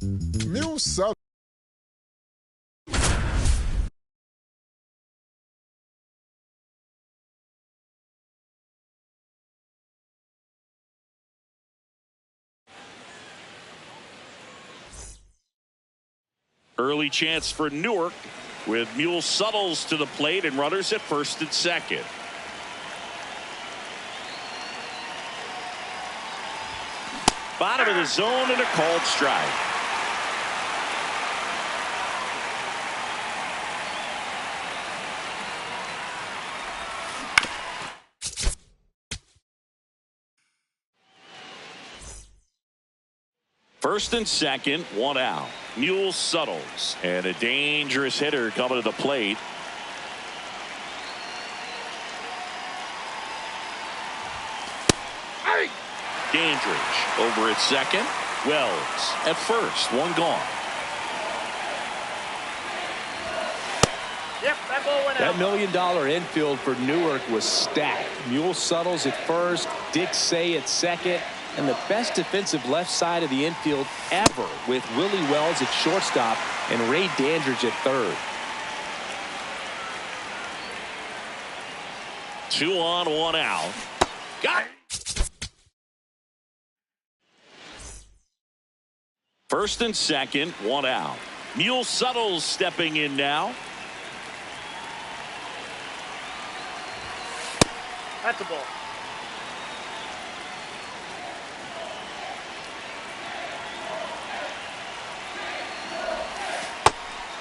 Mule Sutton. Early chance for Newark with Mule Suttles to the plate and runners at first and second. Bottom of the zone and a called strike. First and second, one out. Mule Suttles and a dangerous hitter coming to the plate. Dandridge over at second. Wells at first, one gone. Yep, that ball went out. That $1 million infield for Newark was stacked. Mule Suttles at first, Dick Say at second, and the best defensive left side of the infield ever with Willie Wells at shortstop and Ray Dandridge at third. 2 on, 1 out. Got it. First and second, 1 out. Mule Suttles stepping in now. That's a ball.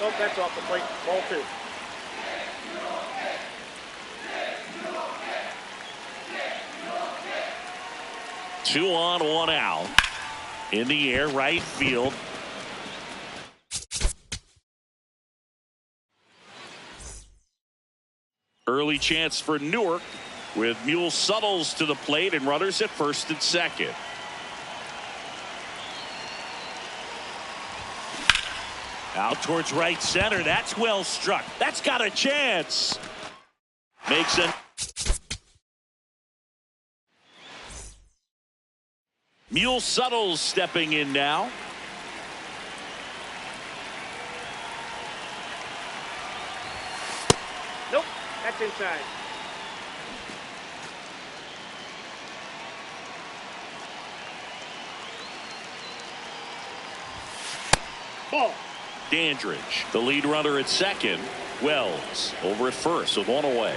Nope, that's off the plate. Ball 2. Two on, 1 out. In the air, right field. Early chance for Newark with Mule Suttles to the plate and runners at first and second. Out towards right center. That's well struck. That's got a chance. Makes it. Mule Suttles stepping in now. Nope, that's inside. Ball. Dandridge, the lead runner at second. Wells over at first with 1 away.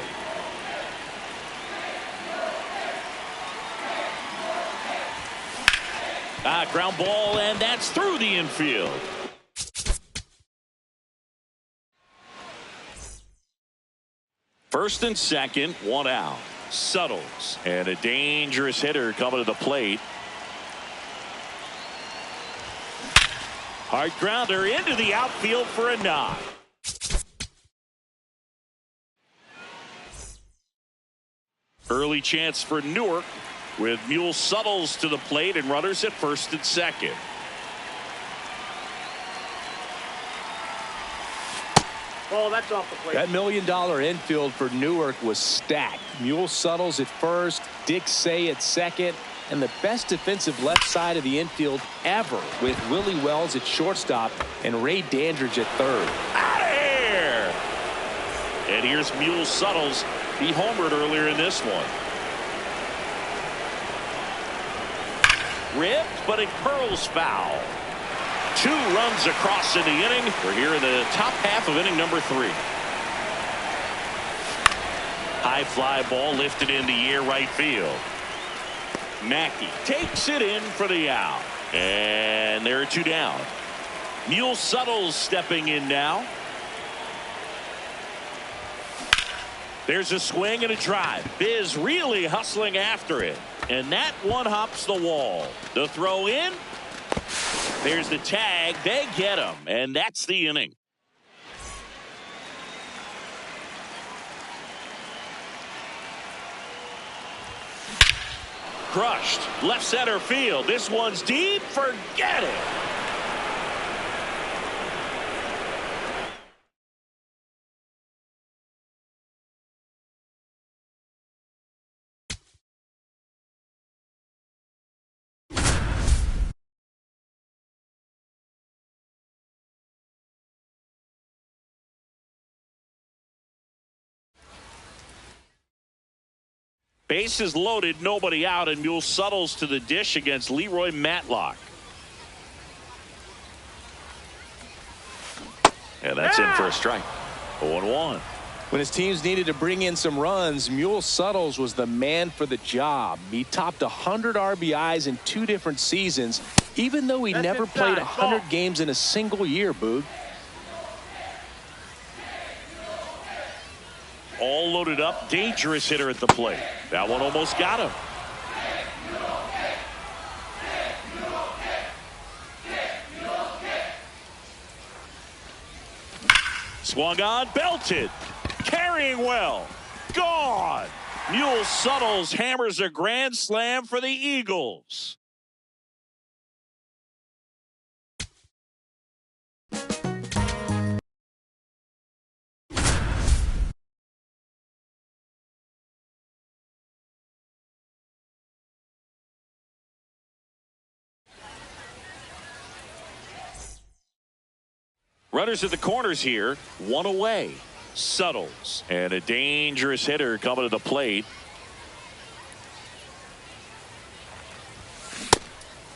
Ground ball, and that's through the infield. First and second, 1 out. Suttles and a dangerous hitter coming to the plate. Hard grounder into the outfield for a knock. Early chance for Newark with Mule Suttles to the plate and runners at first and second. Ball, that's off the plate. That $1 million infield for Newark was stacked. Mule Suttles at first, Dick Say at second, and the best defensive left side of the infield ever with Willie Wells at shortstop and Ray Dandridge at third. Out of here! And here's Mule Suttles. He homered earlier in this one. Ripped, but it curls foul. 2 runs across in the inning. We're here in the top half of inning number 3. High fly ball lifted in the air right field. Mackey takes it in for the out. And there are 2 down. Mule Suttles stepping in now. There's a swing and a drive. Biz really hustling after it. And that one hops the wall. The throw in. There's the tag. They get him. And that's the inning. Crushed. Left center field. This one's deep. Forget it. Bases loaded, nobody out, and Mule Suttles to the dish against Leroy Matlock. And that's in for a strike. 0-1. When his teams needed to bring in some runs, Mule Suttles was the man for the job. He topped 100 RBIs in 2 different seasons, even though he never played 100 games in a single year, Boog. All loaded up, dangerous hitter at the plate. That one almost got him. Swung on, belted. Carrying well. Gone. Mule Suttles hammers a grand slam for the Eagles. Runners at the corners here, 1 away. Suttles and a dangerous hitter coming to the plate.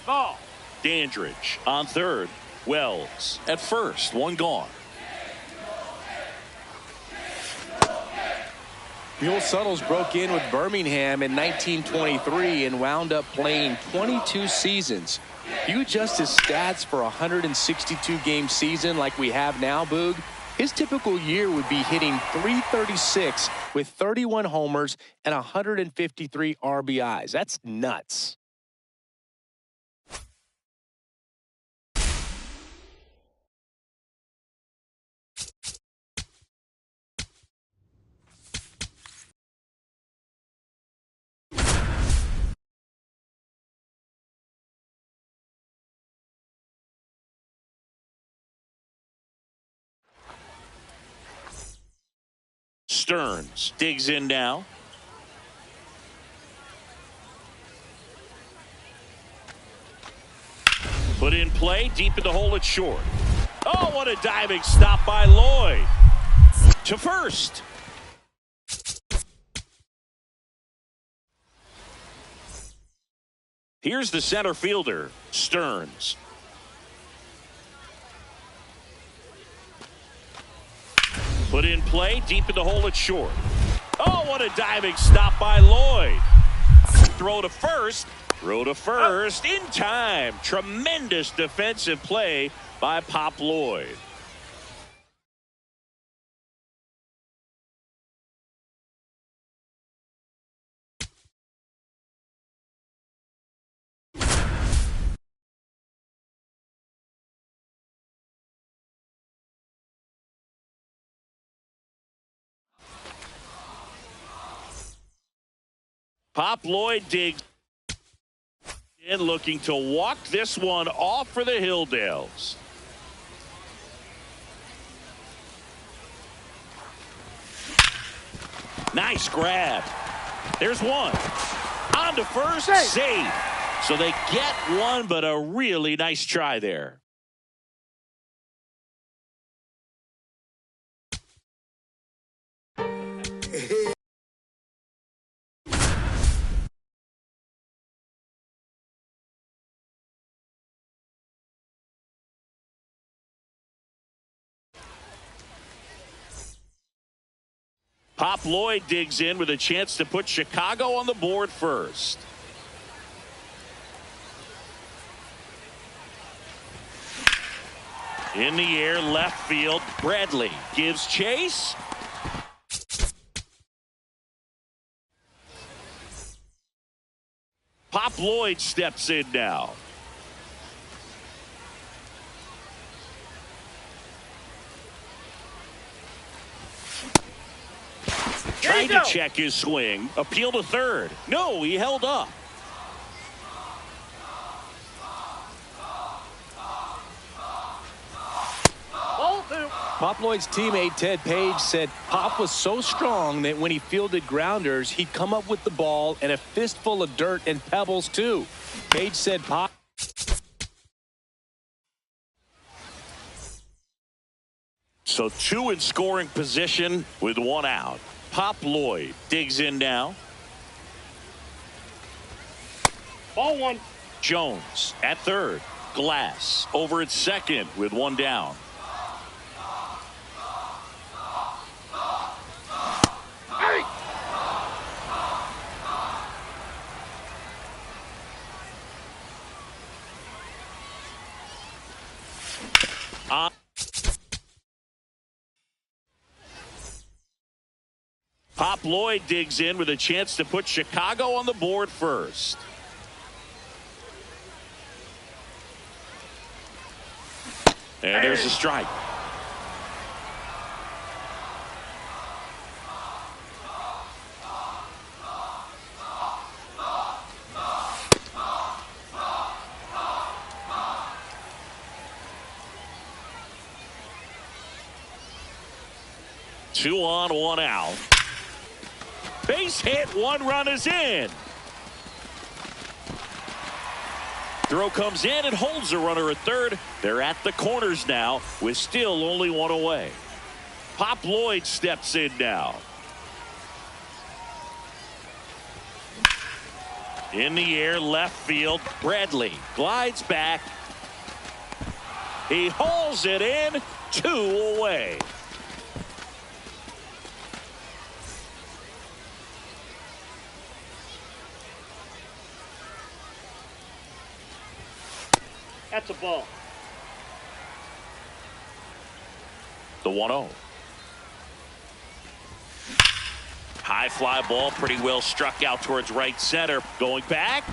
Ball. Dandridge on third. Wells at first, 1 gone. Mule Suttles broke in with Birmingham in 1923 and wound up playing 22 seasons. If you adjust his stats for a 162-game season like we have now, Boog, his typical year would be hitting .336 with 31 homers and 153 RBIs. That's nuts. Stearns digs in now. Put in play, deep in the hole at short. Oh, what a diving stop by Lloyd. To first. Here's the center fielder, Stearns. Put in play, deep in the hole at short. Oh, what a diving stop by Lloyd. Throw to first. Throw to first in time. Tremendous defensive play by Pop Lloyd. Pop Lloyd digs in, looking to walk this one off for the Hilldales. Nice grab. There's one. On to first, save. So they get one, but a really nice try there. Pop Lloyd digs in with a chance to put Chicago on the board first. In the air, left field. Bradley gives chase. Pop Lloyd steps in now. Tried to check his swing. Appeal to third. No, he held up. Pop Lloyd's teammate Ted Page said Pop was so strong that when he fielded grounders, he'd come up with the ball and a fistful of dirt and pebbles too. Page said Pop. So 2 in scoring position with 1 out. Pop Lloyd digs in now. Ball one. Jones at third. Glass over at second with one down. Hey! Pop Lloyd digs in with a chance to put Chicago on the board first. And there's a strike. Two on, one out. Base hit, one run is in. Throw comes in and holds the runner at third. They're at the corners now with still only one away. Pop Lloyd steps in now. In the air, left field. Bradley glides back. He hauls it in, two away. That's a ball. The 1-0. High fly ball, pretty well struck out towards right center. Going back,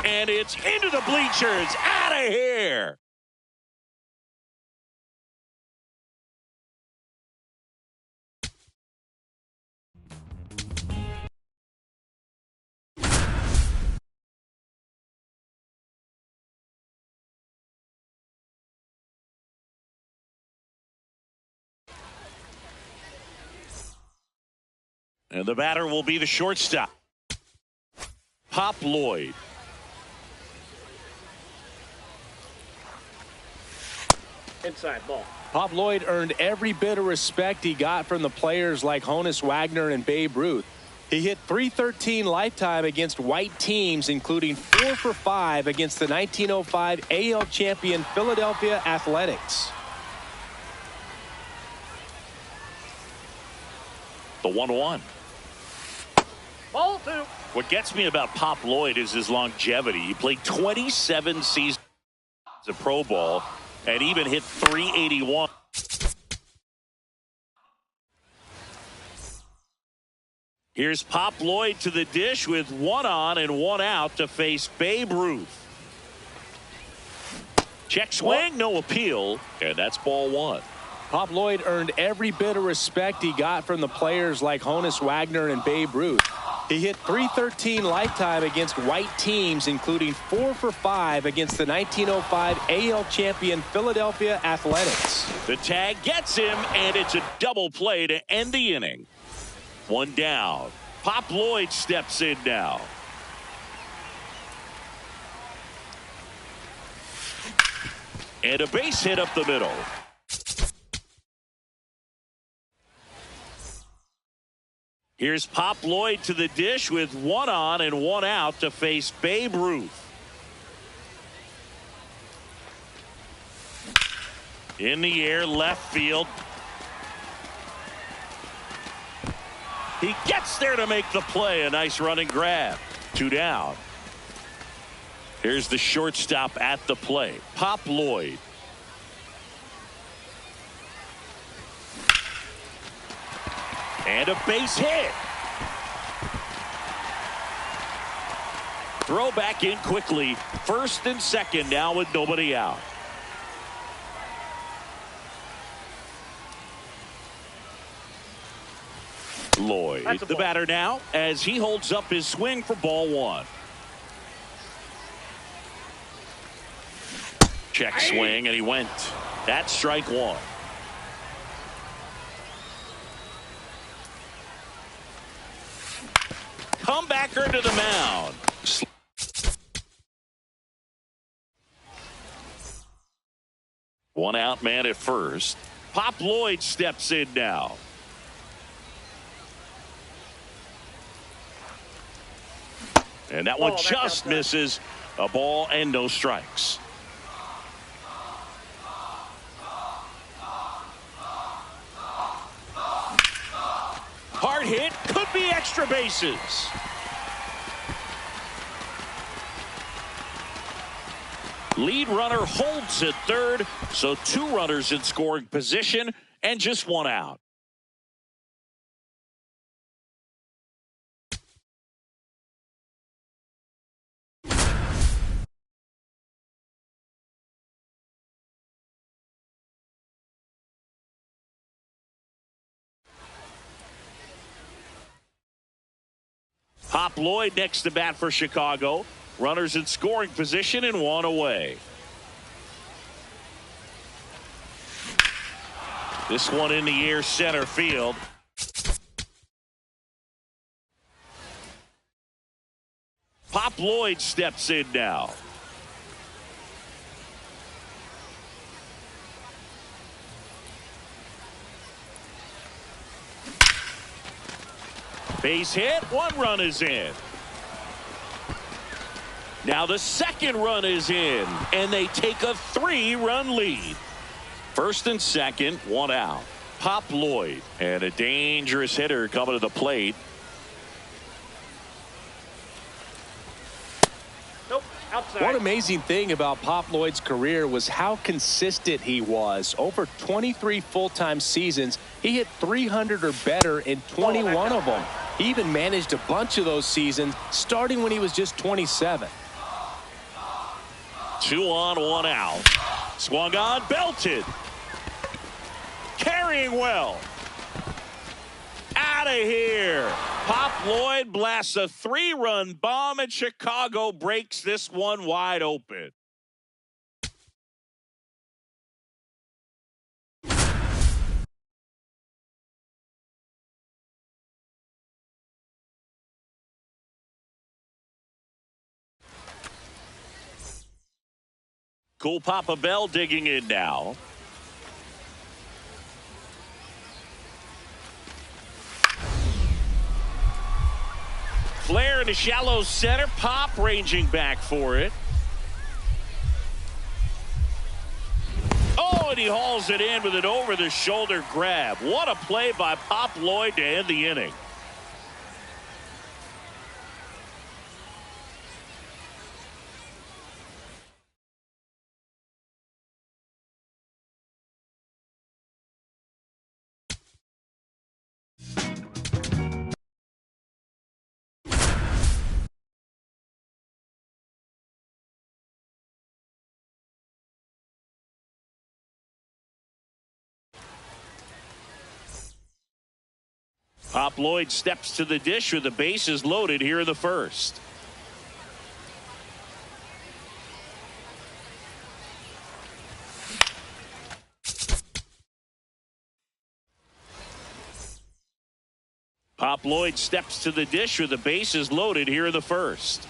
and it's into the bleachers. Out of here. And the batter will be the shortstop, Pop Lloyd. Inside ball. Pop Lloyd earned every bit of respect he got from the players like Honus Wagner and Babe Ruth. He hit .313 lifetime against white teams, including 4 for 5 against the 1905 AL champion Philadelphia Athletics. The 1-1. Ball two. What gets me about Pop Lloyd is his longevity. He played 27 seasons of pro ball and even hit .381. Here's Pop Lloyd to the dish with one on and one out to face Babe Ruth. Check swing, no appeal, and that's ball one. Pop Lloyd earned every bit of respect he got from the players like Honus Wagner and Babe Ruth. He hit .313 lifetime against white teams, including 4 for 5 against the 1905 AL champion Philadelphia Athletics. The tag gets him, and it's a double play to end the inning. One down. Pop Lloyd steps in now. And a base hit up the middle. Here's Pop Lloyd to the dish with one on and one out to face Babe Ruth. In the air, left field. He gets there to make the play. A nice running grab. Two down. Here's the shortstop at the plate, Pop Lloyd. And a base hit. Throw back in quickly. First and second now with nobody out. Lloyd, the batter now, as he holds up his swing for ball one. Check swing, and he went. That's strike one. Comebacker to the mound. One out man at first. Pop Lloyd steps in now. And that one Ball, back just outside. misses. A ball and no strikes. Hard hit, could be extra bases. Lead runner holds at third, so 2 runners in scoring position and just 1 out. Pop Lloyd next to bat for Chicago. Runners in scoring position and 1 away. This one in the air, center field. Pop Lloyd steps in now. Base hit, 1 run is in. Now the second run is in, and they take a 3-run lead. First and second, 1 out. Pop Lloyd, and a dangerous hitter coming to the plate. Nope, outside. One amazing thing about Pop Lloyd's career was how consistent he was. Over 23 full-time seasons, he hit 300 or better in 21 of them. He even managed a bunch of those seasons, starting when he was just 27. 2 on, 1 out. Swung on, belted. Carrying well. Out of here. Pop Lloyd blasts a 3-run bomb, and Chicago breaks this one wide open. Cool Papa Bell digging in now. Flair in the shallow center. Pop ranging back for it. Oh, and he hauls it in with an over-the-shoulder grab. What a play by Pop Lloyd to end the inning. Pop Lloyd steps to the dish with the bases loaded here in the first. Pop Lloyd steps to the dish with the bases loaded here in the first.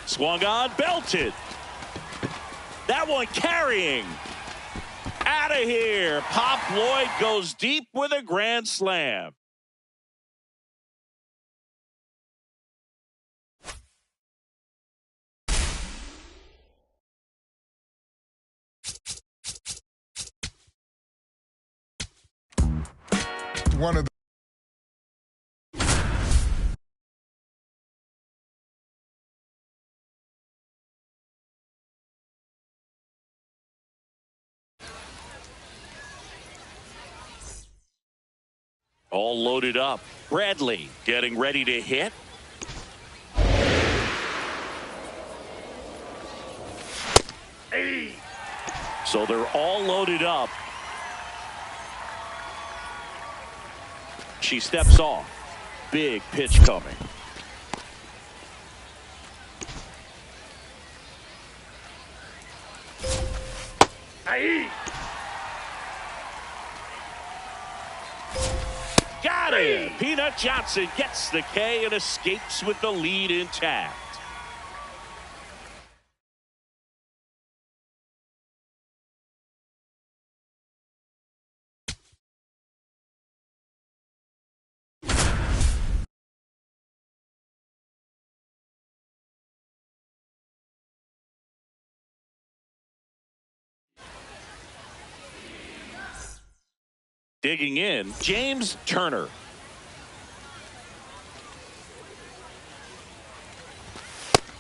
Swung on, belted. That one carrying. Out of here. Pop Lloyd goes deep with a grand slam. One of the All loaded up. Bradley getting ready to hit. Hey. So they're all loaded up. She steps off. Big pitch coming. Hey. Got it. Peanut Johnson gets the K and escapes with the lead intact. Digging in, James Turner.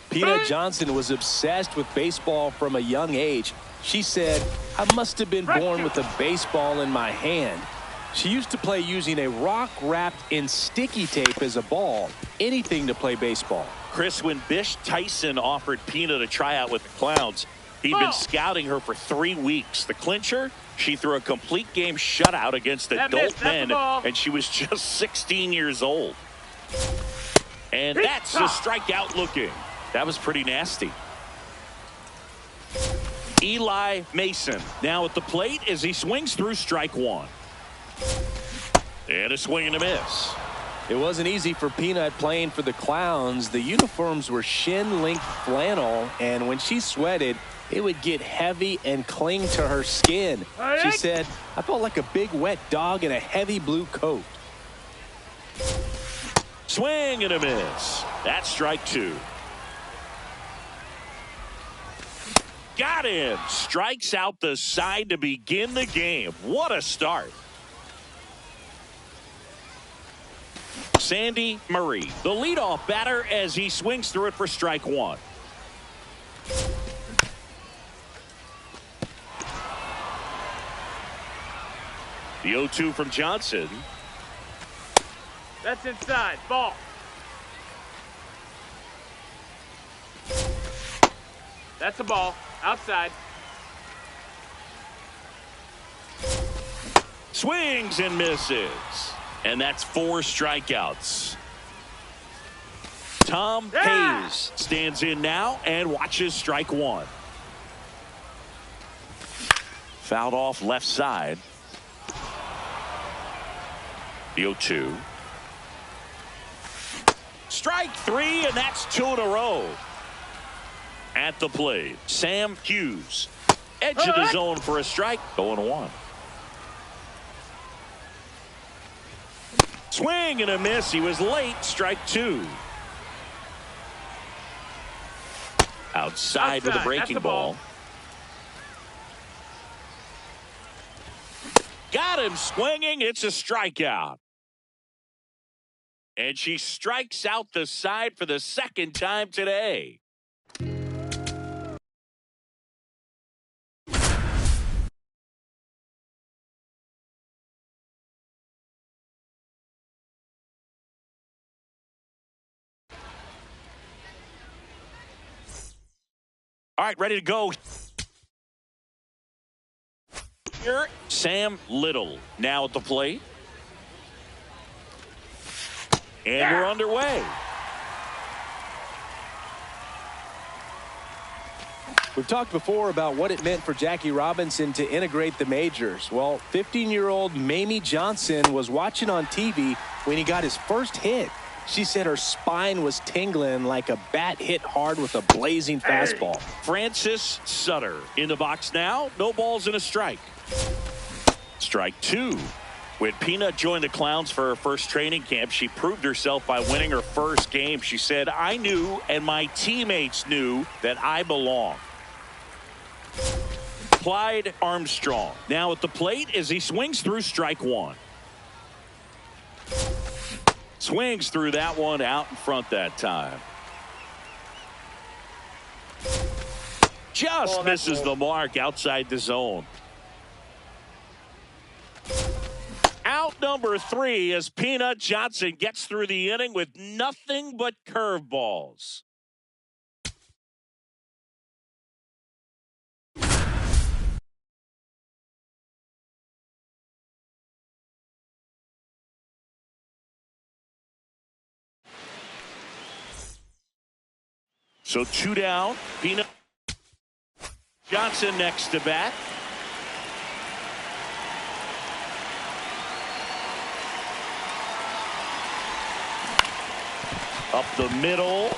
Peanut Johnson was obsessed with baseball from a young age. She said, "I must have been born with a baseball in my hand." She used to play using a rock wrapped in sticky tape as a ball. Anything to play baseball. Chris, when Bish Tyson offered Peanut a tryout with the Clowns, he'd been scouting her for 3 weeks. The clincher, she threw a complete game shutout against adult men, and she was just 16 years old. And that's a strikeout looking. That was pretty nasty. Eli Mason now at the plate as he swings through strike one. And a swing and a miss. It wasn't easy for Peanut playing for the Clowns. The uniforms were shin-length flannel, and when she sweated, it would get heavy and cling to her skin. She said, "I felt like a big wet dog in a heavy blue coat." Swing and a miss. That's strike two. Got him. Strikes out the side to begin the game. What a start. Sandy Murray, the leadoff batter, as he swings through it for strike one. The 0-2 from Johnson. That's inside. Ball. That's a ball. Outside. Swings and misses. And that's 4 strikeouts. Tom Hayes stands in now and watches strike one. Fouled off left side. The 0-2. Strike three, and that's 2 in a row. At the plate, Sam Hughes. Edge of the zone for a strike. 0-1. Swing and a miss. He was late. Strike two. Outside with a breaking ball. Got him swinging. It's a strikeout. And she strikes out the side for the second time today. All right, ready to go. Here, Sam Little now at the plate. And we're underway. We've talked before about what it meant for Jackie Robinson to integrate the majors. Well, 15-year-old Mamie Johnson was watching on TV when he got his first hit. She said her spine was tingling like a bat hit hard with a blazing fastball. Francis Sutter in the box now. No balls and a strike. Strike two. When Peanut joined the Clowns for her first training camp, she proved herself by winning her first game. She said, "I knew and my teammates knew that I belong." Clyde Armstrong now at the plate as he swings through strike one. Swings through that one out in front that time. Just misses the mark outside the zone. Out number 3 as Peanut Johnson gets through the inning with nothing but curveballs. So 2 down. Peanut Johnson next to bat. Up the middle.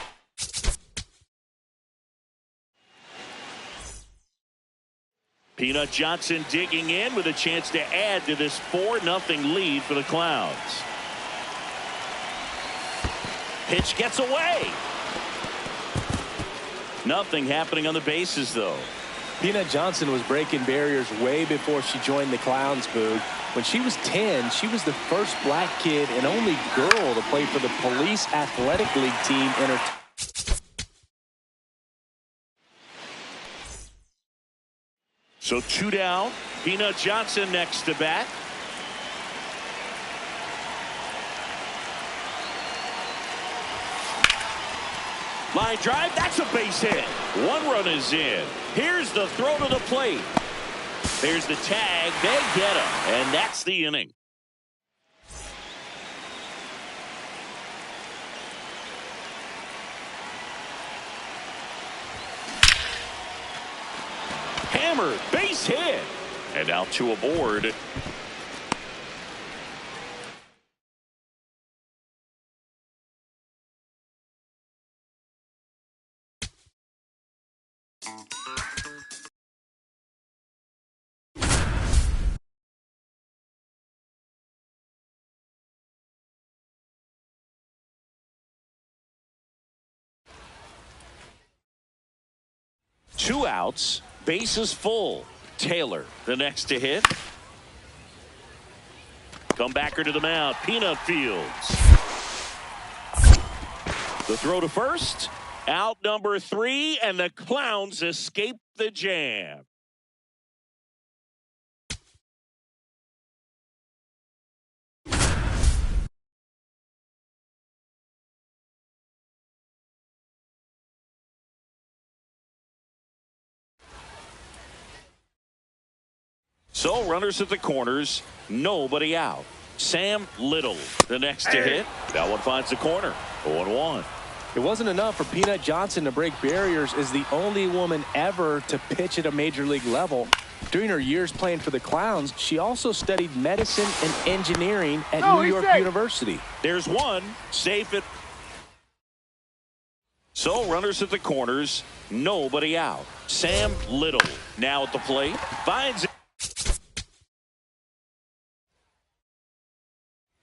Peanut Johnson digging in with a chance to add to this 4-0 lead for the Clowns. Pitch gets away. Nothing happening on the bases, though. Peanut Johnson was breaking barriers way before she joined the Clowns, Boog. When she was 10, she was the first black kid and only girl to play for the Police Athletic League team in her. So 2 down. Peanut Johnson next to bat. Line drive, that's a base hit. 1 run is in. Here's the throw to the plate. There's the tag. They get him, and that's the inning. Hammered, base hit. And now 2 aboard. Two outs, bases full. Taylor, the next to hit. Comebacker to the mound. Peanut fields. The throw to first. Out number 3, and the Clowns escape the jam. So runners at the corners, nobody out. Sam Little, the next to hit. That one finds the corner. 0-1. It wasn't enough for Peanut Johnson to break barriers as the only woman ever to pitch at a major league level. During her years playing for the Clowns, she also studied medicine and engineering at New York University. There's one, safe it. So runners at the corners, nobody out. Sam Little now at the plate, finds it.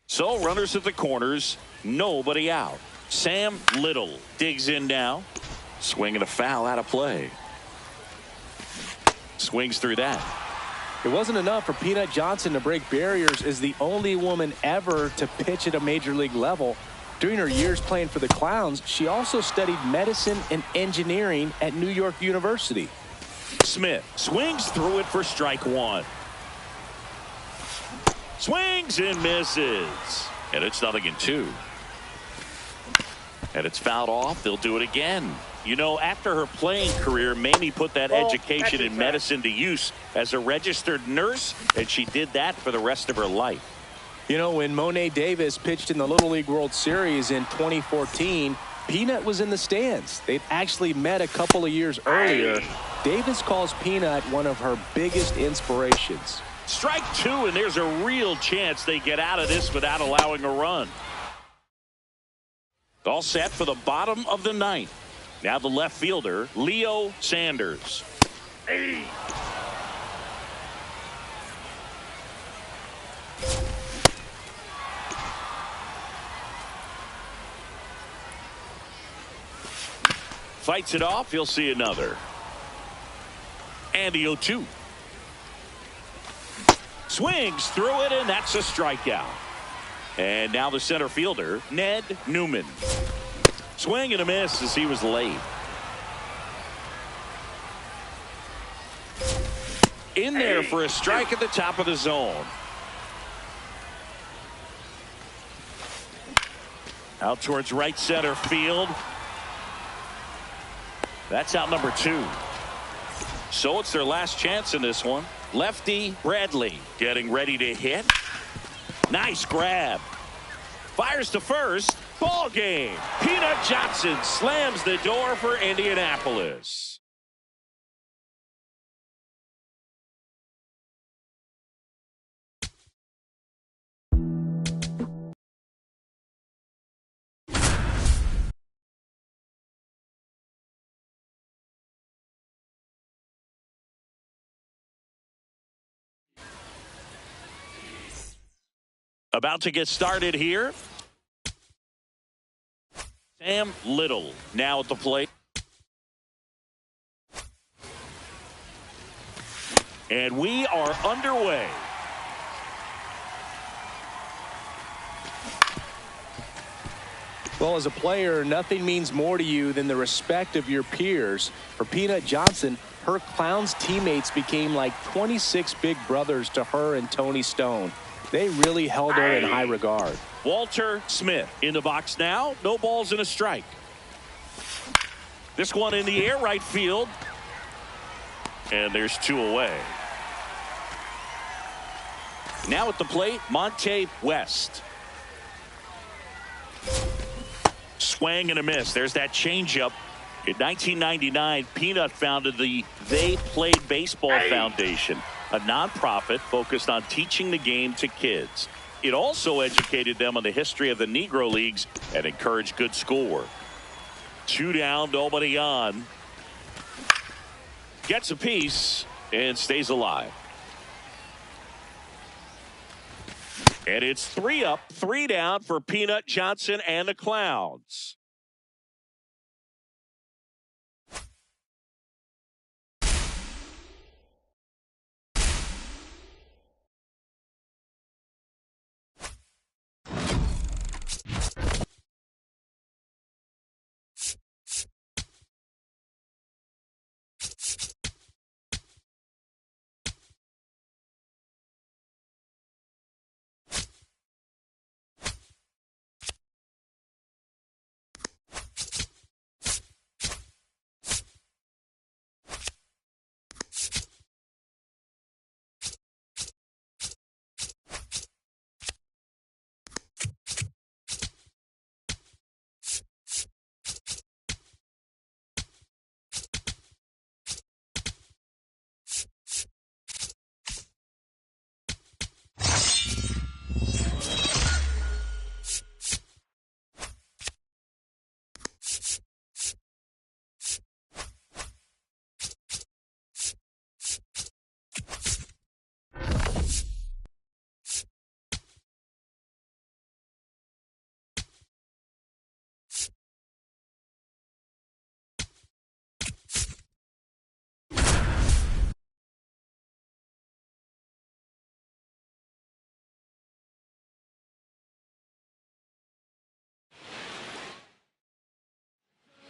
So runners at the corners, nobody out. Sam Little digs in now. Swing and a foul out of play. Swings through that. It wasn't enough for Peanut Johnson to break barriers as the only woman ever to pitch at a major league level. During her years playing for the Clowns, she also studied medicine and engineering at New York University. Smith swings through it for strike 1. Swings and misses. And it's 0-2. And it's fouled off. They'll do it again. You know, after her playing career, Mamie put that education in medicine to use as a registered nurse, and she did that for the rest of her life. You know, when Monet Davis pitched in the Little League World Series in 2014, Peanut was in the stands. They'd actually met a couple of years earlier. Davis calls Peanut one of her biggest inspirations. Strike 2, and there's a real chance they get out of this without allowing a run. All set for the bottom of the 9th. Now the left fielder, Leo Sanders. Fights it off. He'll see another. And the 0-2. Swings through it, and that's a strikeout. And now the center fielder, Ned Newman. Swing and a miss as he was late. In there for a strike at the top of the zone. Out towards right center field. That's out number 2. So it's their last chance in this one. Lefty Bradley getting ready to hit. Nice grab. Fires to first. Ball game. Peanut Johnson slams the door for Indianapolis. About to get started here. Sam Little now at the plate. And we are underway. Well, as a player, nothing means more to you than the respect of your peers. For Peanut Johnson, her Clowns teammates became like 26 big brothers to her and Tony Stone. They really held her in high regard. Walter Smith in the box now. No balls and a strike. This one in the air, right field. And there's 2 away. Now at the plate, Monte West. Swing and a miss. There's that changeup. In 1999, Peanut founded the They Played Baseball Foundation, a nonprofit focused on teaching the game to kids. It also educated them on the history of the Negro Leagues and encouraged good schoolwork. 2 down, nobody on. Gets a piece and stays alive. And it's 3 up, 3 down for Peanut Johnson and the Clowns.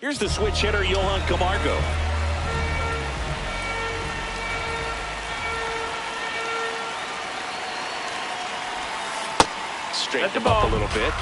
Here's the switch hitter, Johan Camargo. Straighten him up a little bit.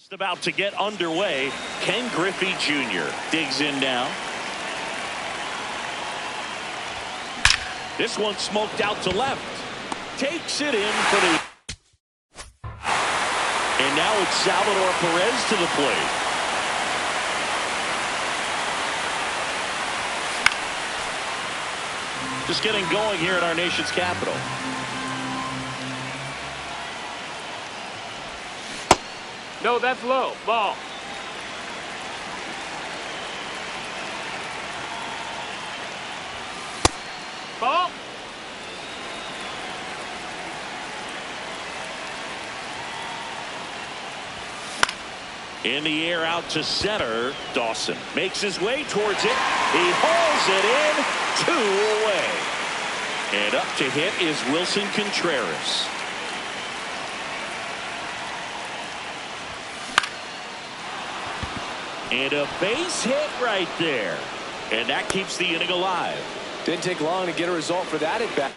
Just about to get underway. Ken Griffey Jr. digs in now. This one smoked out to left. Takes it in for the... And now it's Salvador Perez to the plate. Just getting going here at our nation's capital. No, that's low. Ball. Ball. In the air out to center. Dawson makes his way towards it. He hauls it in. 2 away. And up to hit is Wilson Contreras. And a base hit right there. And that keeps the inning alive. Didn't take long to get a result for that at bat.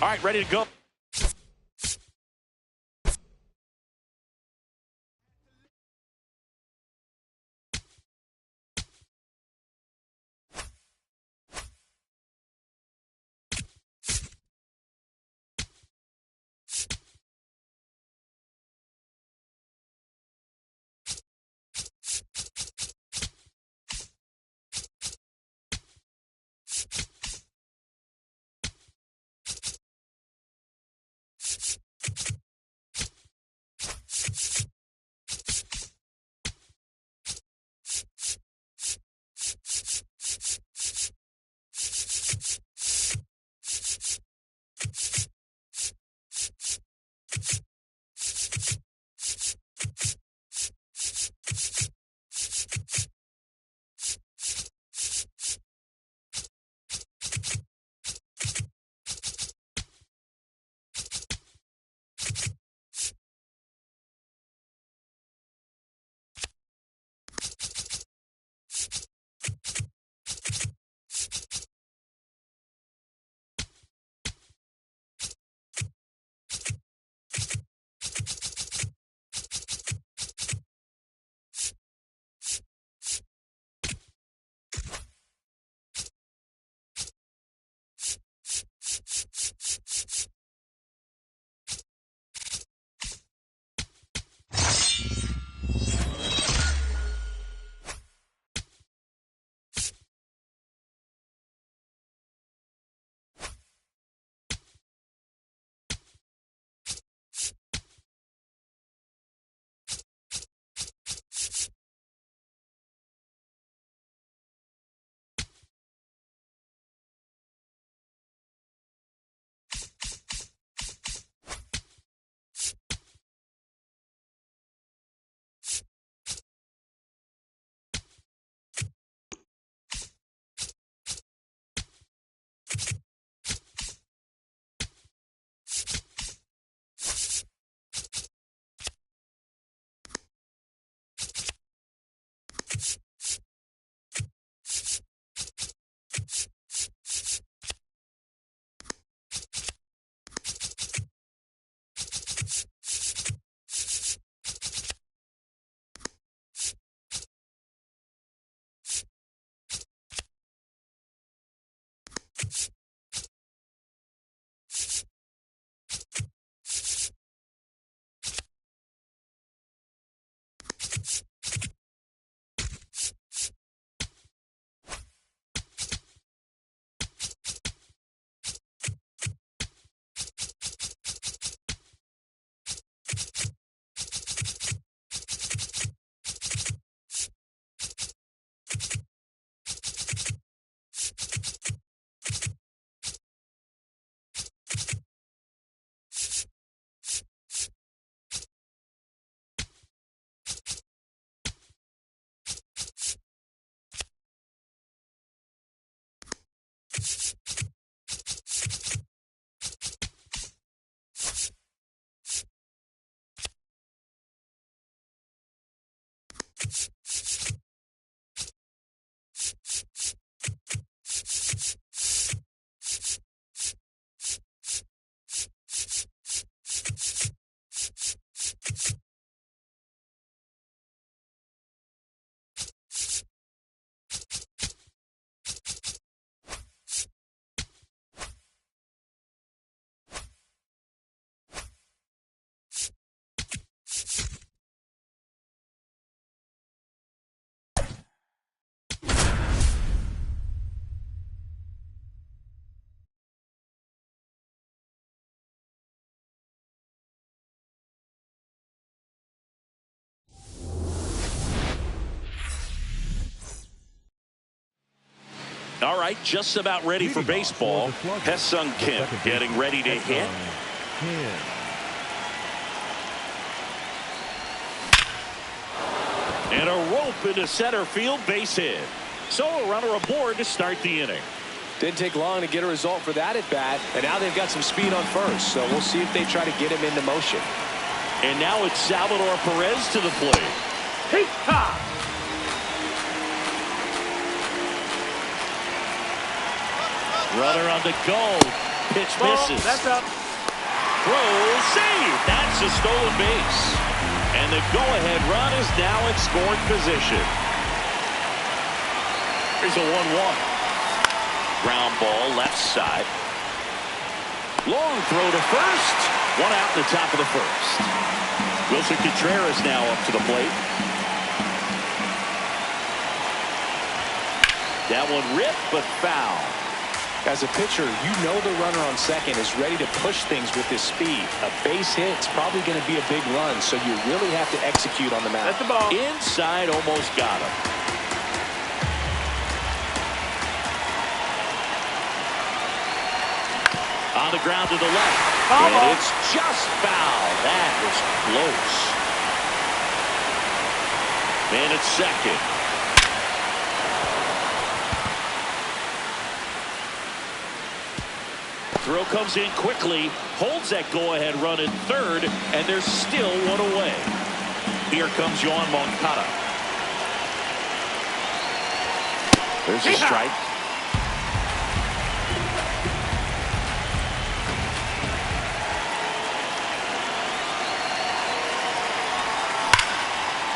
All right, ready to go. All right, just about ready for baseball. Hae-Sung Kim getting ready to hit. And a rope into center field, base hit. So a runner aboard to start the inning. Didn't take long to get a result for that at bat, and now they've got some speed on first, so we'll see if they try to get him into motion. And now it's Salvador Perez to the plate. Hit-ha! Runner on the go. pitch Ball. misses. That's up. Throw, save. That's a stolen base. And the go-ahead run is now in scoring position. Here's a 1-1. Ground ball left side. Long throw to first. One out in the top of the first. Wilson Contreras now up to the plate. That one ripped but foul. As a pitcher, you know the runner on second is ready to push things with his speed. A base hit is probably going to be a big run, so you really have to execute on the mound. That's the ball. Inside, almost got him. On the ground to the left. Foul. And it's just foul. That was close. Man at second. Throw comes in quickly, holds that go-ahead run at third, and there's still one away. Here comes Yoan Moncada. There's a strike.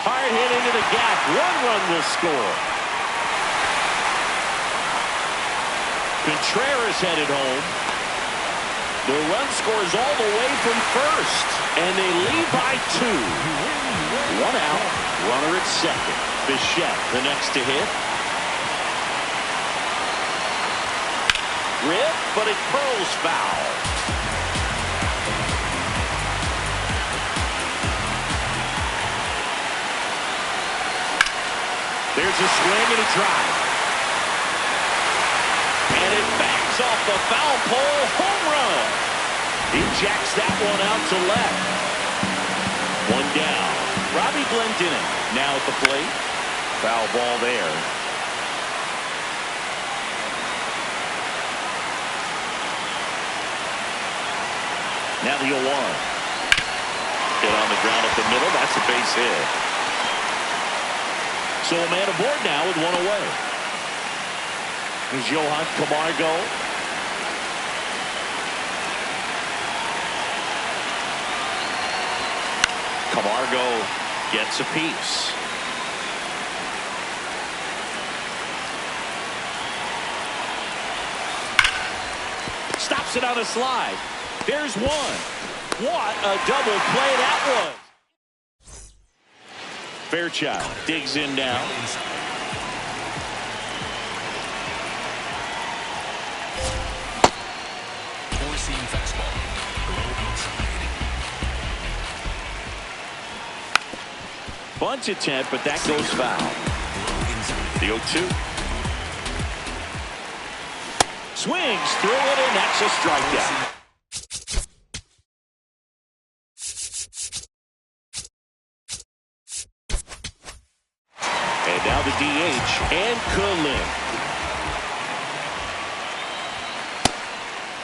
Hard hit into the gap. One run will score. Contreras headed home. The run scores all the way from first, and they lead by 2. One out, runner at second. Bichette, the next to hit. Rip, but it curls foul. There's a swing and a drive. And it bangs off the foul pole. Home run. He jacks that one out to left. One down. Robbie Glendening now at the plate. Foul ball there. Now the 0-1. Hit on the ground up the middle. That's a base hit. So a man aboard now with one away. Here's Johan Camargo. Camargo gets a piece. Stops it on a slide. There's one. What a double play that was. Fairchild digs in now. Bunt attempt, but that goes foul. The 0-2. Swings through it, and that's a strikeout. And now the DH, and Cullen.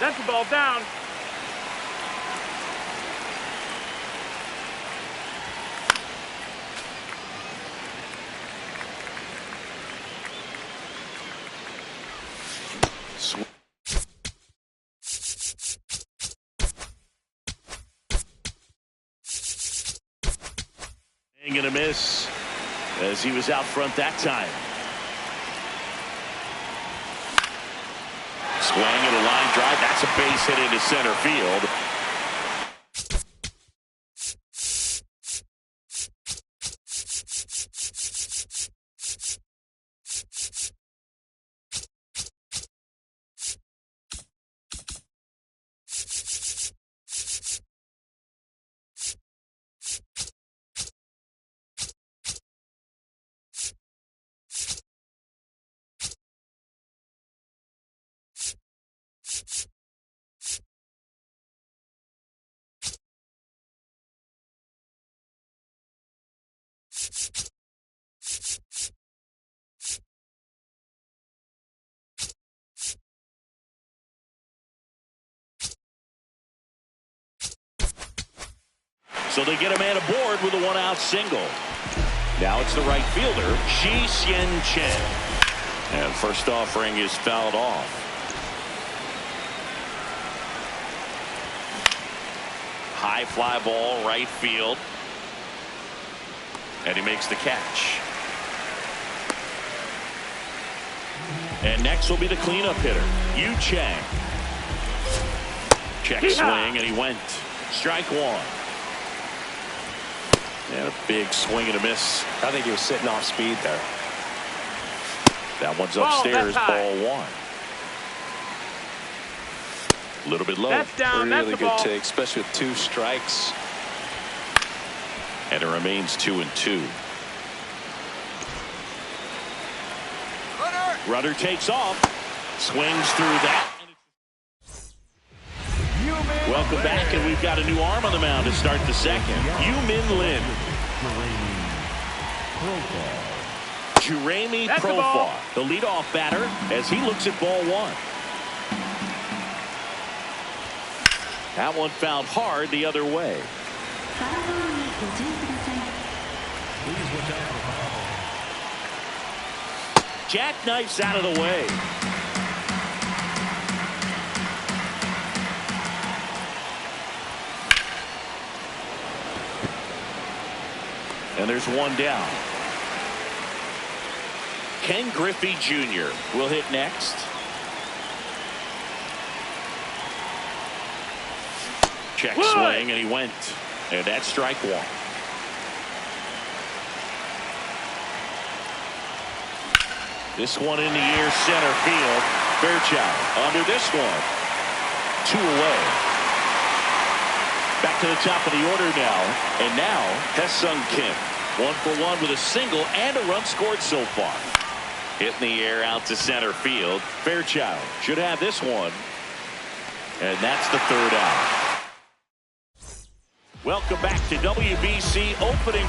That's the ball down. Gonna miss as he was out front that time. Swing at a line drive. That's a base hit into center field. So they get a man aboard with a one-out single. Now it's the right fielder, Shi-Hsien Chen. And first offering is fouled off. High fly ball right field. And he makes the catch. And next will be the cleanup hitter, Yu Chang. Check swing, and he went. Strike one. And a big swing and a miss. I think he was sitting off speed there. That one's upstairs, ball one. A little bit low. That's down. Really That's the good ball. take, especially with 2 strikes. And it remains 2-2. Rudder takes off. Swings through that. Welcome back, and we've got a new arm on the mound to start the second. Yu-Min Lin. Jeremy Profar, the leadoff batter, as he looks at ball one. That one fouled hard the other way. Jackknifes out of the way. And there's one down. Ken Griffey Jr. will hit next. Check swing, and he went. And that's strike one. This one in the air, center field. Fairchild under this one. 2 away. Back to the top of the order now. And now, Hae-Sung Kim. 1 for 1 with a single and a run scored so far. Hit in the air out to center field. Fairchild should have this one. And that's the 3rd out. Welcome back to WBC opening.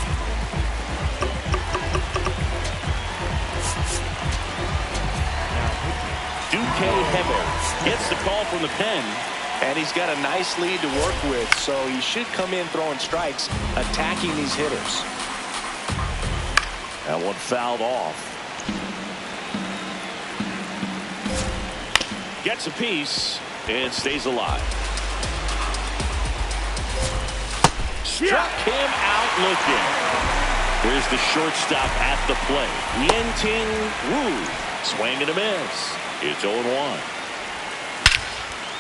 Duque Heber gets the call from the pen. And he's got a nice lead to work with, so he should come in throwing strikes, attacking these hitters. That one fouled off. Gets a piece and stays alive. Struck him out looking. Here's the shortstop at the plate. Yen-Ting Wu. Swing and a miss. It's 0-1.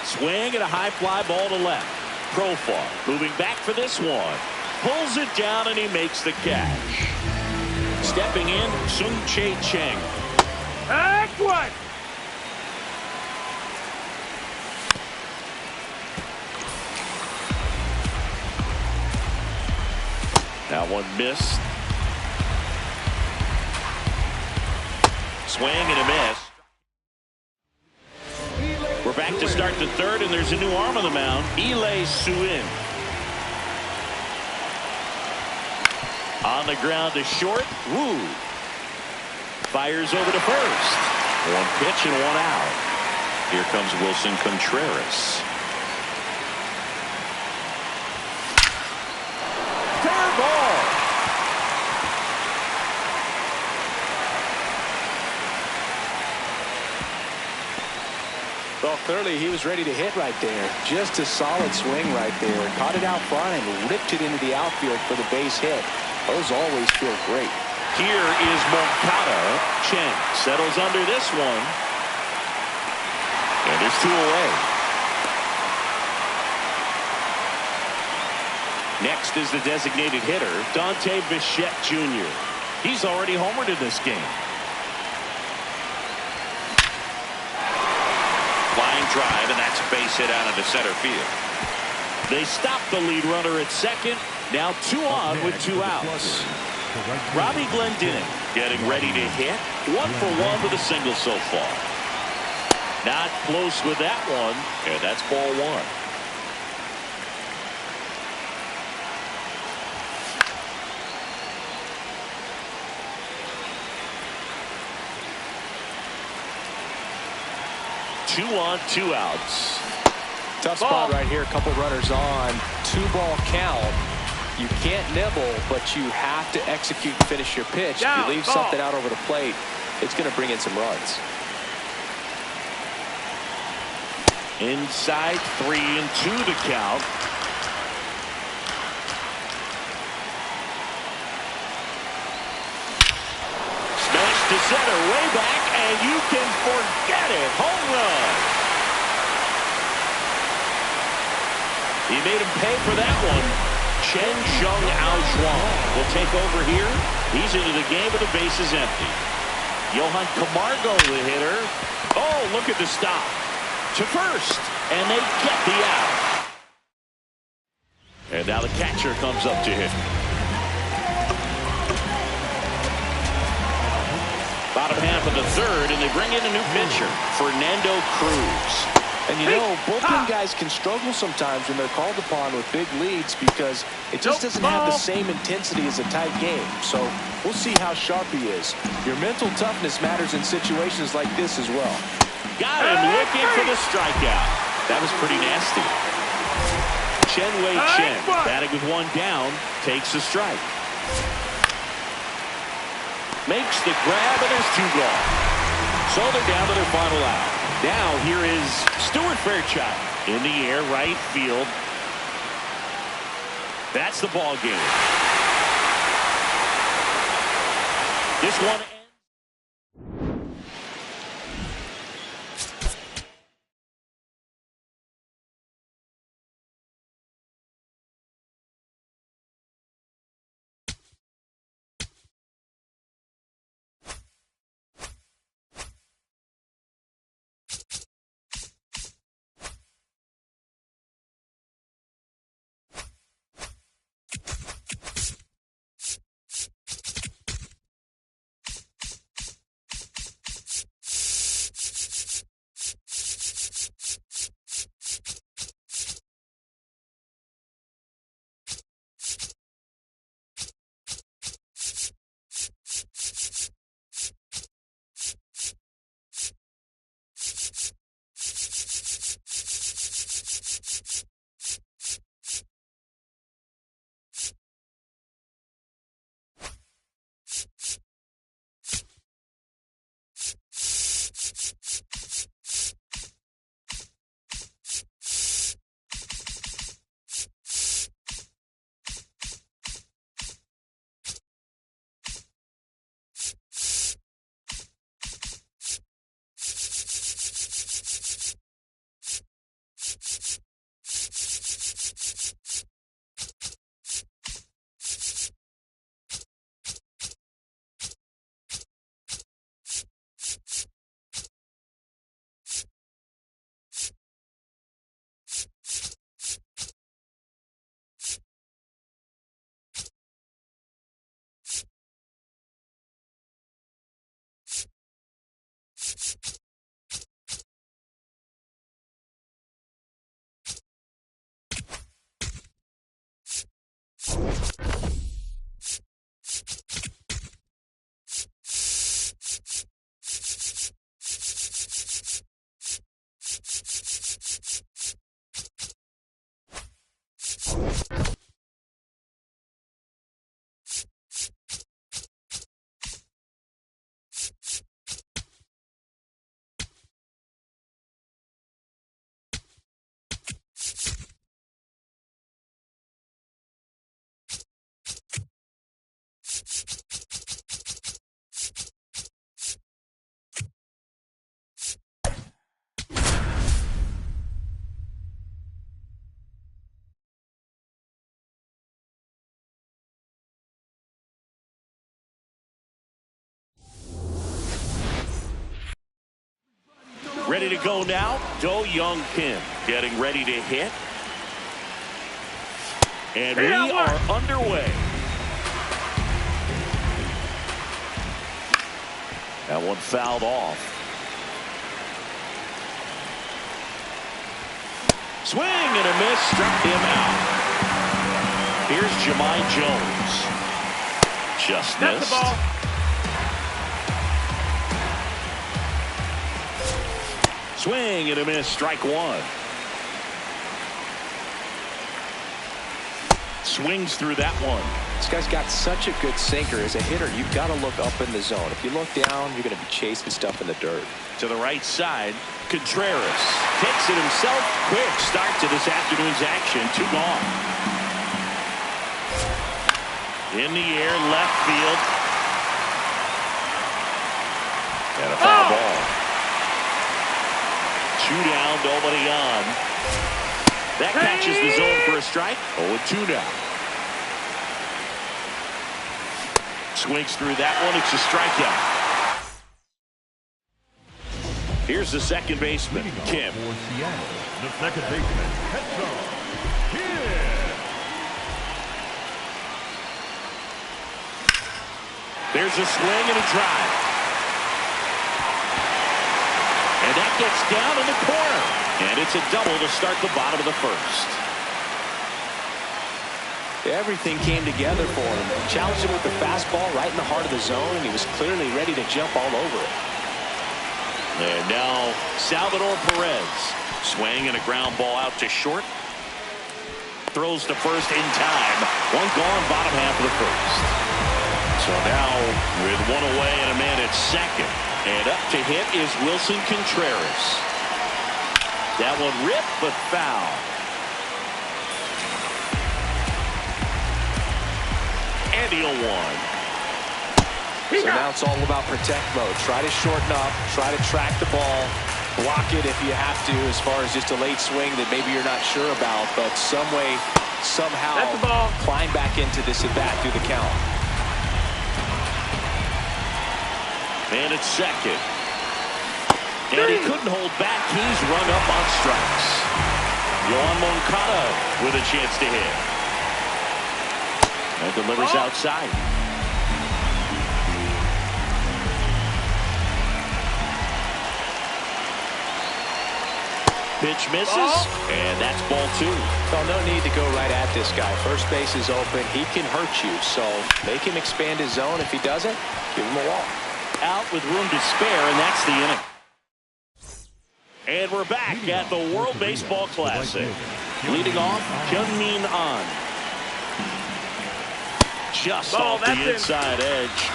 Swing and a high fly ball to left. Profar moving back for this one. Pulls it down and he makes the catch. Stepping in, Sung Chae Cheng. Excellent. That one missed. Swing and a miss. We're back to start the 3rd, and there's a new arm on the mound. Lee Suin. On the ground to short. Woo. Fires over to first. 1 pitch and 1 out. Here comes Wilson Contreras. Fair ball. Well, clearly he was ready to hit right there. Just a solid swing right there. Caught it out front and ripped it into the outfield for the base hit. Those always feel great. Here is Moncada. Chen settles under this one. And there's 2 away. Next is the designated hitter, Dante Bichette Jr. He's already homered in this game. Flying drive, and that's a base hit out into center field. They stop the lead runner at second. Now 2 on with 2 outs. Robbie Glendening getting ready to hit. 1 for 1 with a single so far. Not close with that one, and that's ball 1. Two on, 2 outs. Tough spot right here. A couple runners on. 2-ball count. You can't nibble, but you have to execute and finish your pitch. If you leave something out over the plate, it's going to bring in some runs. Inside 3-2 the count. to center, way back, and you can forget it. Home run. He made him pay for that one. Chen Sheng Aojuan will take over here. He's into the game with the bases empty. Johan Camargo, the hitter. Oh, look at the stop. To first, and they get the out. And now the catcher comes up to hit. Bottom half of the third, and they bring in a new pitcher, Fernando Cruz. And you know, bullpen guys can struggle sometimes when they're called upon with big leads because it just doesn't have the same intensity as a tight game. So we'll see how sharp he is. Your mental toughness matters in situations like this as well. Got him looking for the strikeout. That was pretty nasty. Chen Wei Chen, batting with one down, takes the strike. Makes the grab, and there's two gone. So they're down to their final out. Now here is Stuart Fairchild in the air, right field. That's the ball game. This one. Ready to go now. Do Young Kim getting ready to hit. And we are underway. That one fouled off. Swing and a miss, struck him out. Here's Jahmai Jones. Just missed. That's the ball. Swing and a miss, strike one. Swings through that one. This guy's got such a good sinker. As a hitter, you've got to look up in the zone. If you look down, you're going to be chasing stuff in the dirt. To the right side, Contreras takes it himself. Quick start to this afternoon's action. Two gone. In the air, left field. 2 down, nobody on. That catches the zone for a strike. 0-2 now. Swings through that one. It's a strikeout. Here's the second baseman, Kim. The second baseman, There's a swing and a drive. And that gets down in the corner. And it's a double to start the bottom of the first. Everything came together for him. Challenged him with the fastball right in the heart of the zone, and he was clearly ready to jump all over it. And now Salvador Perez. Swing and a ground ball out to short. Throws to first in time. One gone, bottom half of the first. So now with one away and a man at second. And up to hit is Wilson Contreras. That one ripped but foul. And he'll one. So now it's all about protect mode. Try to shorten up. Try to track the ball. Block it if you have to, as far as just a late swing that maybe you're not sure about. But some way, somehow, climb back into this at bat through the count. And it's second. And he couldn't hold back. He's run up on strikes. Yohan Moncada with a chance to hit. And delivers outside. Pitch misses, and that's ball 2. Well, no need to go right at this guy. First base is open. He can hurt you, so make him expand his zone. If he doesn't, give him a walk. Out with room to spare, and that's the inning. And we're back at the World Baseball Classic. Leading off, Hyun-Min Ahn. Just off the inside edge.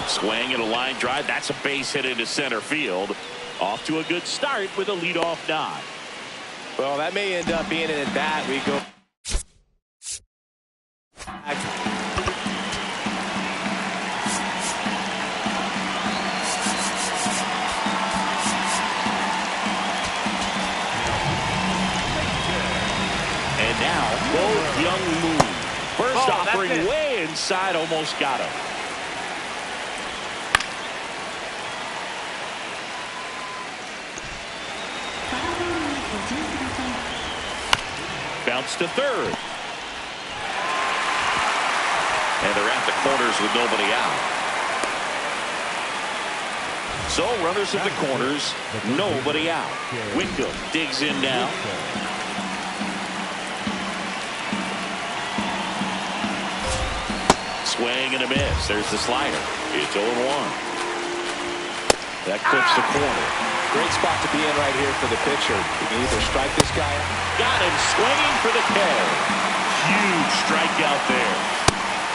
Swing and a line drive. That's a base hit into center field. Off to a good start with a leadoff nod. Well, that may end up being an at-bat. We go back. And now, Bo Young-Moon. First offering way inside, almost got him. Bounce to third. And they're at the corners with nobody out. So runners at the corners, nobody out. Wickham digs in now. Swing and a miss. There's the slider. It's 0-1. That clips the corner. Great spot to be in right here for the pitcher. You can either strike this guy out. Got him swinging for the K. Huge strikeout there.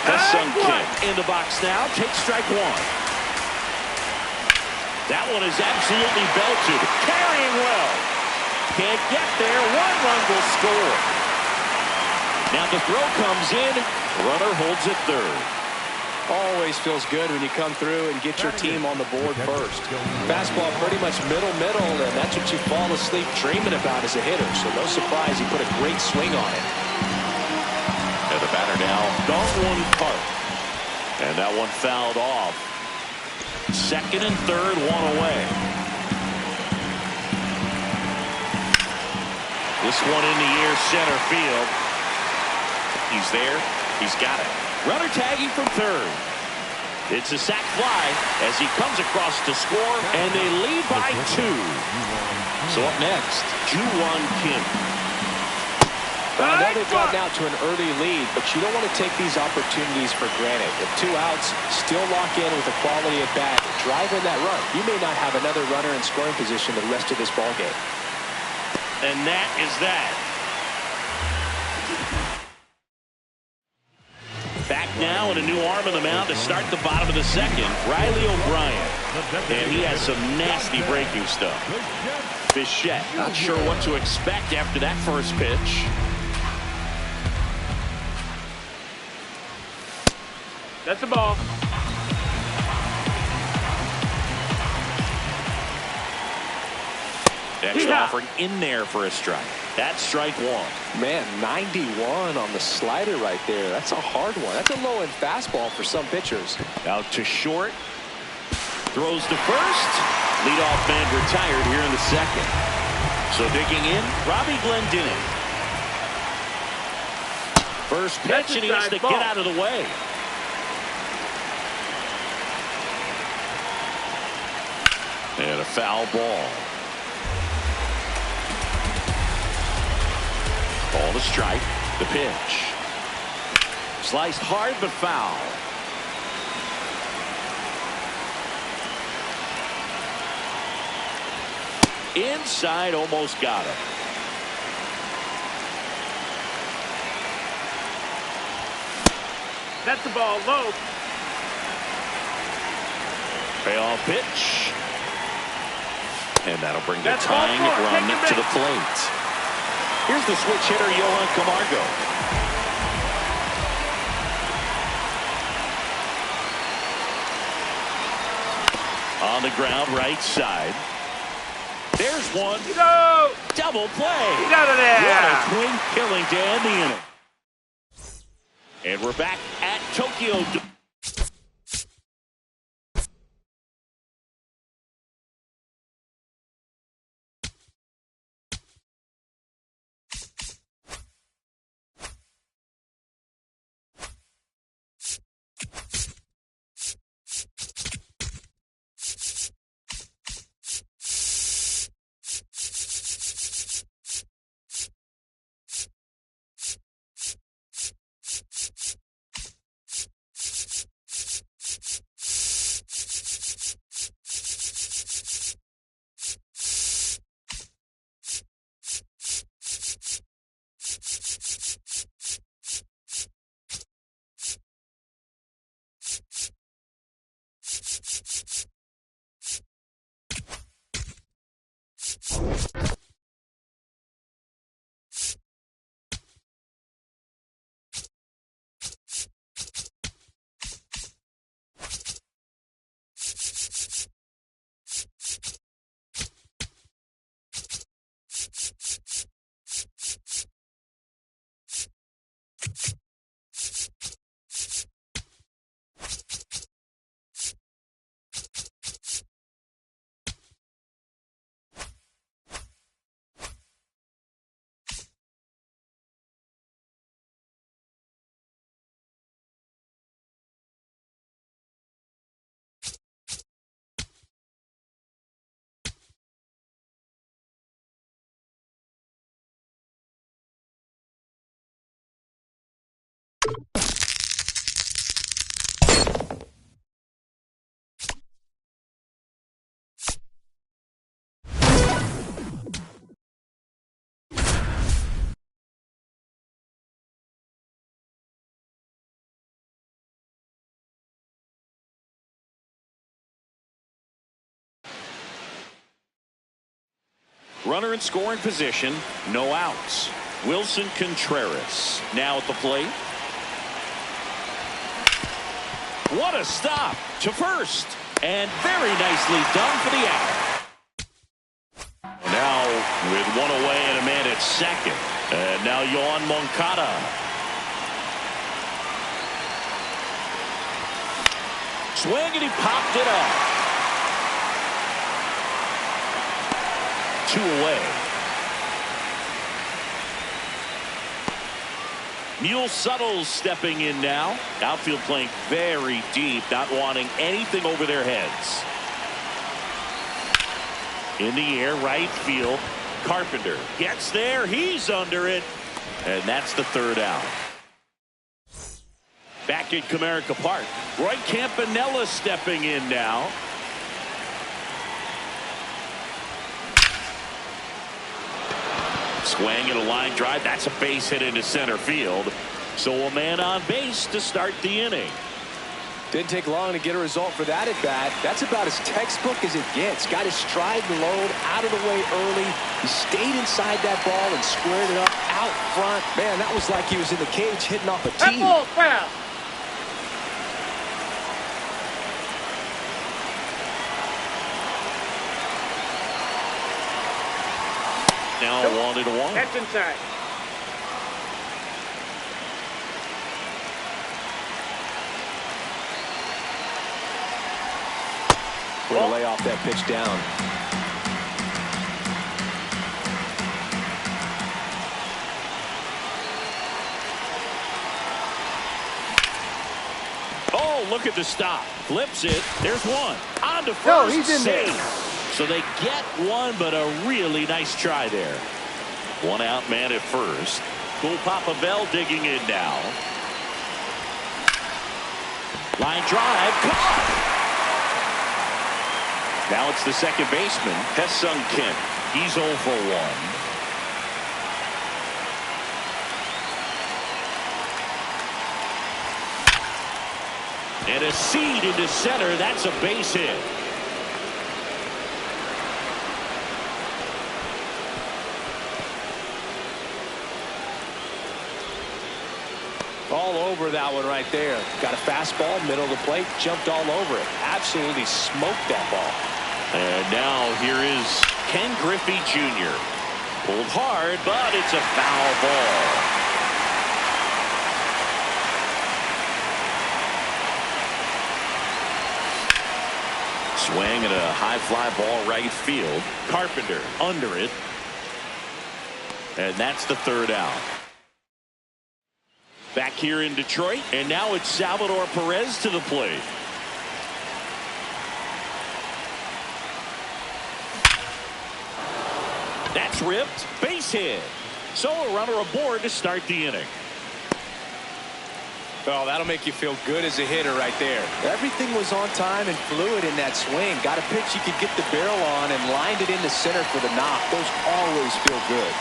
Ha-Seong Kim in the box now. Takes strike 1. That one is absolutely belted. Carrying well. Can't get there. 1 run will score. Now the throw comes in. Runner holds it third. Always feels good when you come through and get your team on the board first. Fastball pretty much middle, and that's what you fall asleep dreaming about as a hitter. So no surprise he put a great swing on it. And the batter now, Dong-Won Park. And that one fouled off. Second and third, 1 away. This one in the air, center field. He's there. He's got it. Runner tagging from third. It's a sac fly as he comes across to score, and they lead by 2. So up next, Ju-Won Kim. Well, I know they've gotten out to an early lead, but you don't want to take these opportunities for granted. With 2 outs, still lock in with a quality at bat, drive in that run. You may not have another runner in scoring position the rest of this ball game. And that is that. Back now and a new arm on the mound to start the bottom of the second, Riley O'Brien. And he has some nasty breaking stuff. Bichette, not sure what to expect after that first pitch. That's a ball. Next offering in there for a strike. That's strike one. Man, 91 on the slider right there. That's a hard one. That's a low-end fastball for some pitchers. Out to short. Throws to first. Leadoff man retired here in the second. So digging in, Robbie Glendinning. First pitch, and he has to get out of the way. And a foul ball. Ball to strike. The pitch. Sliced hard but foul. Inside, almost got him. That's the ball low. Payoff pitch. And that'll bring the tying run to the plate. Here's the switch hitter, Johan Camargo. On the ground, right side. There's one. Go! Double play. Get out of there. What a twin killing to end the inning. And we're back at Tokyo. Runner in scoring position, no outs. Wilson Contreras now at the plate. What a stop to first, and very nicely done for the out. Now with one away and a man at second, and now Yoan Moncada. Swing, and he popped it up. 2 away. Mule Suttles stepping in now. Outfield playing very deep, not wanting anything over their heads. In the air, right field. Carpenter gets there. He's under it. And that's the third out. Back at Comerica Park. Roy Campanella stepping in now. Swing and a line drive. That's a base hit into center field. So a man on base to start the inning. Didn't take long to get a result for that at bat. That's about as textbook as it gets. Got his stride and load out of the way early. He stayed inside that ball and squared it up out front. Man, that was like he was in the cage hitting off a tee. Now 1-1. That's inside. Way to lay off that pitch down. Oh, look at the stop. Flips it. There's one. On to first. No, he's in there. So they get one, but a really nice try there. One out, man at first. Cool Papa Bell digging in now. Line drive. Caught. Now it's the second baseman, Hesung Kim. He's 0 for 1. And a seed into center. That's a base hit. All over that one right there. Got a fastball, middle of the plate, jumped all over it. Absolutely smoked that ball. And now here is Ken Griffey Jr. Pulled hard, but it's a foul ball. Swing and a high fly ball right field. Carpenter under it. And that's the third out. Back here in Detroit, and now it's Salvador Perez to the plate. That's ripped. Base hit. So a runner aboard to start the inning. Oh, that'll make you feel good as a hitter right there. Everything was on time and fluid in that swing. Got a pitch you could get the barrel on and lined it into center for the knock. Those always feel good.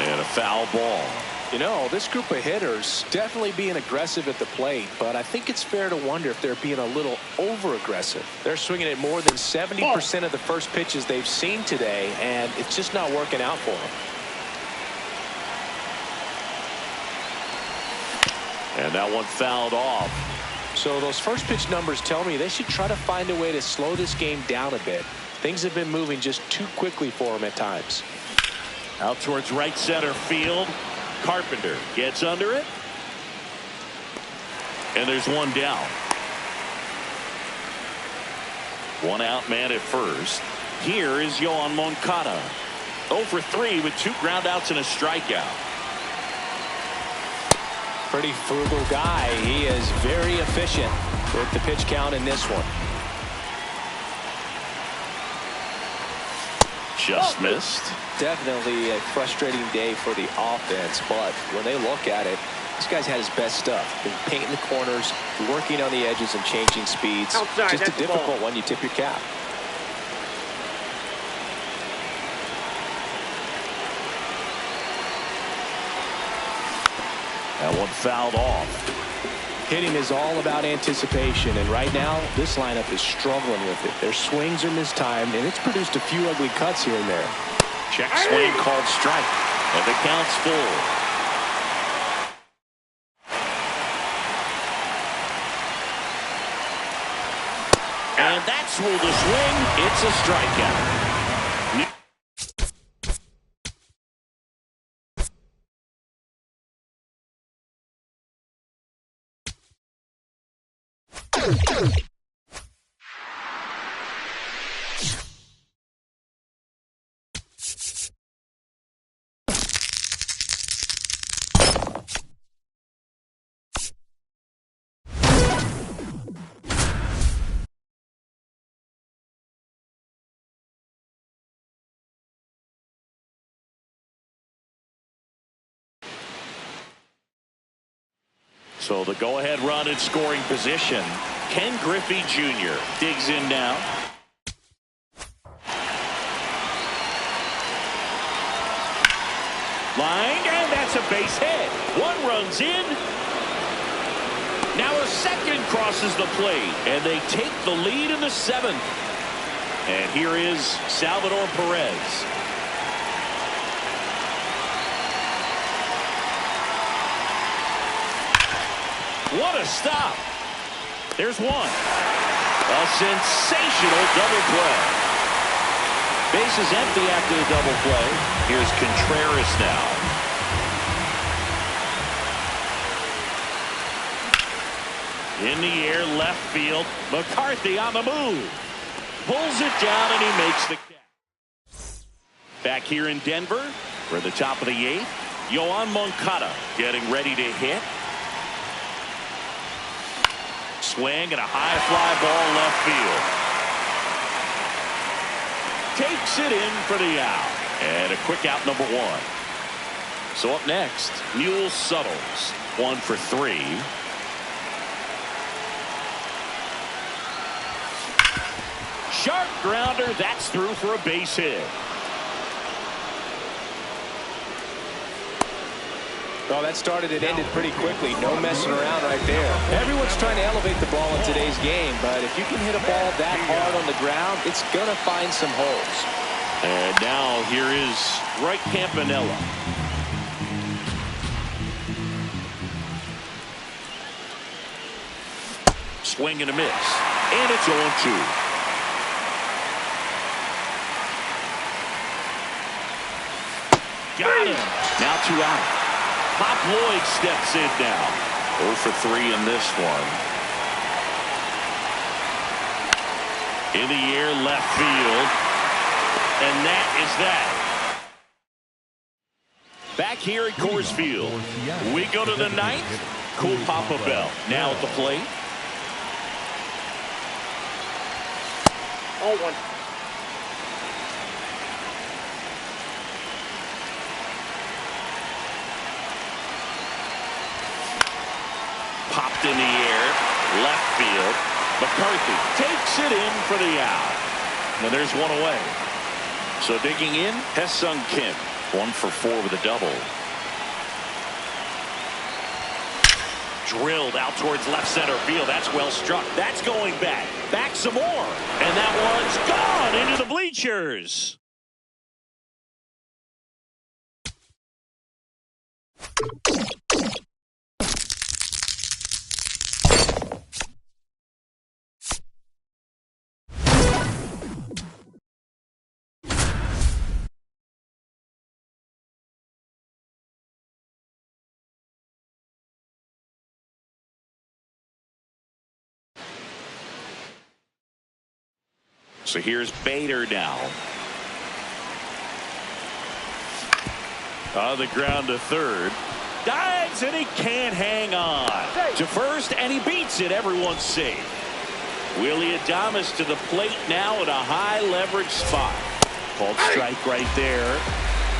And a foul ball. You know, this group of hitters definitely being aggressive at the plate, but I think it's fair to wonder if they're being a little over-aggressive. They're swinging at more than 70% of the first pitches they've seen today, and it's just not working out for them. And that one fouled off. So those first pitch numbers tell me they should try to find a way to slow this game down a bit. Things have been moving just too quickly for them at times. Out towards right center field. Carpenter gets under it. And there's one down. One out, man at first. Here is Yoan Moncada. 0 for 3 with 2 groundouts and a strikeout. Pretty frugal guy. He is very efficient with the pitch count in this one. Just missed. Definitely a frustrating day for the offense, but when they look at it, this guy's had his best stuff. Been painting the corners, working on the edges and changing speeds. Outside, just a that's the difficult ball. one. You tip your cap. That one fouled off. Hitting is all about anticipation, and right now this lineup is struggling with it. Their swings are mistimed, and it's produced a few ugly cuts here and there. Check swing called strike, and the count's full. And that's ruled a swing. It's a strikeout. So the go-ahead run in scoring position. Ken Griffey Jr. digs in now. Line, and that's a base hit. One runs in. Now a second crosses the plate, and they take the lead in the 7th. And here is Salvador Perez. What a stop. There's one. A sensational double play. Base is empty after the double play. Here's Contreras now. In the air, left field. McCarthy on the move. Pulls it down, and he makes the catch. Back here in Denver for the top of the 8th. Yoan Moncada getting ready to hit. Swing and a high fly ball left field. Takes it in for the out. And a quick out, number 1. So up next, Mule Suttles. 1 for 3. Sharp grounder. That's through for a base hit. Well, that started and ended pretty quickly. No messing around right there. Everyone's trying to elevate the ball in today's game, but if you can hit a ball that hard on the ground, it's going to find some holes. And now here is Roy Campanella. Swing and a miss. And it's 0-2. Got him. Now 2 out. Pop Lloyd steps in now. 0 for 3 in this one. In the air, left field. And that is that. Back here at Coors Field, we go to the 9th. Cool Papa Bell now at the plate. 0-1. Popped in the air, left field. McCarthy takes it in for the out. Now there's 1 away. So digging in, Ha-Seong Kim. 1 for 4 with a double. Drilled out towards left center field. That's well struck. That's going back. Back some more. And that one's gone into the bleachers. So here's Bader now. On the ground to third. Dives and he can't hang on. To first and he beats it. Everyone's safe. Willie Adames to the plate now at a high leverage spot. Called strike right there.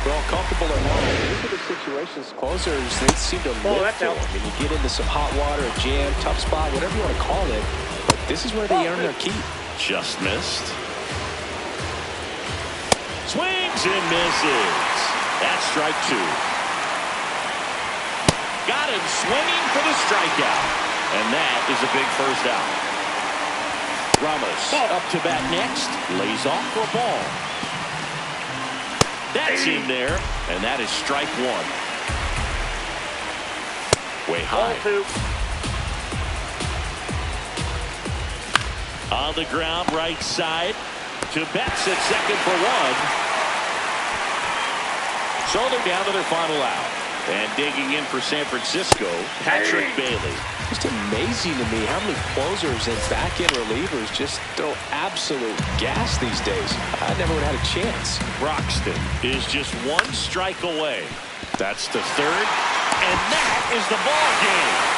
Well, comfortable or not, look at the situations. Closers, they seem to live for. I mean, you get into some hot water, a jam, tough spot, whatever you want to call it. But this is where they earn their keep. Just missed. Swings and misses. That's strike 2. Got him swinging for the strikeout. And that is a big first out. Ramos up to bat next. Lays off for a ball. That's in there. And that is strike 1. Way high. 2. On the ground, right side. To Betts at second for 1. So they're down to their final out. And digging in for San Francisco, Patrick Bailey. Just amazing to me how many closers and back-end relievers just throw absolute gas these days. I never would have had a chance. Broxton is just 1 strike away. That's the third. And that is the ball game.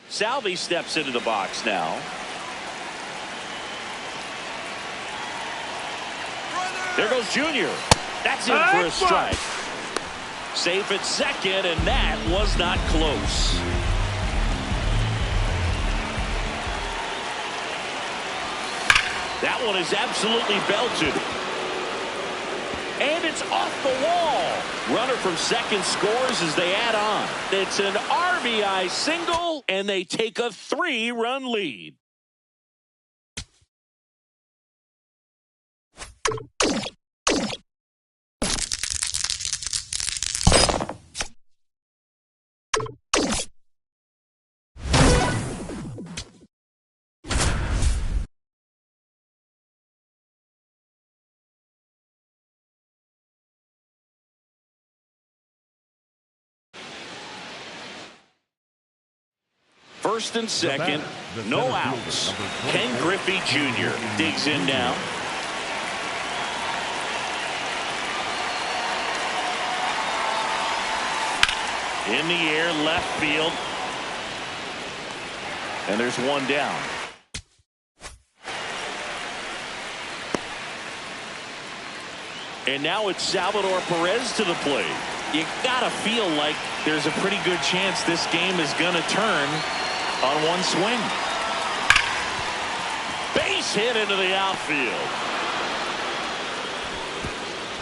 Salvi steps into the box now. There goes Junior. That's in for a strike. Safe at second, and that was not close. That one is absolutely belted. And it's off the wall. Runner from second scores as they add on. It's an RBI single, and they take a 3-run lead. First and second, no outs. Ken Griffey Jr. digs in now. In the air, left field. And there's one down. And now it's Salvador Perez to the plate. You gotta feel like there's a pretty good chance this game is gonna turn on one swing. Base hit into the outfield.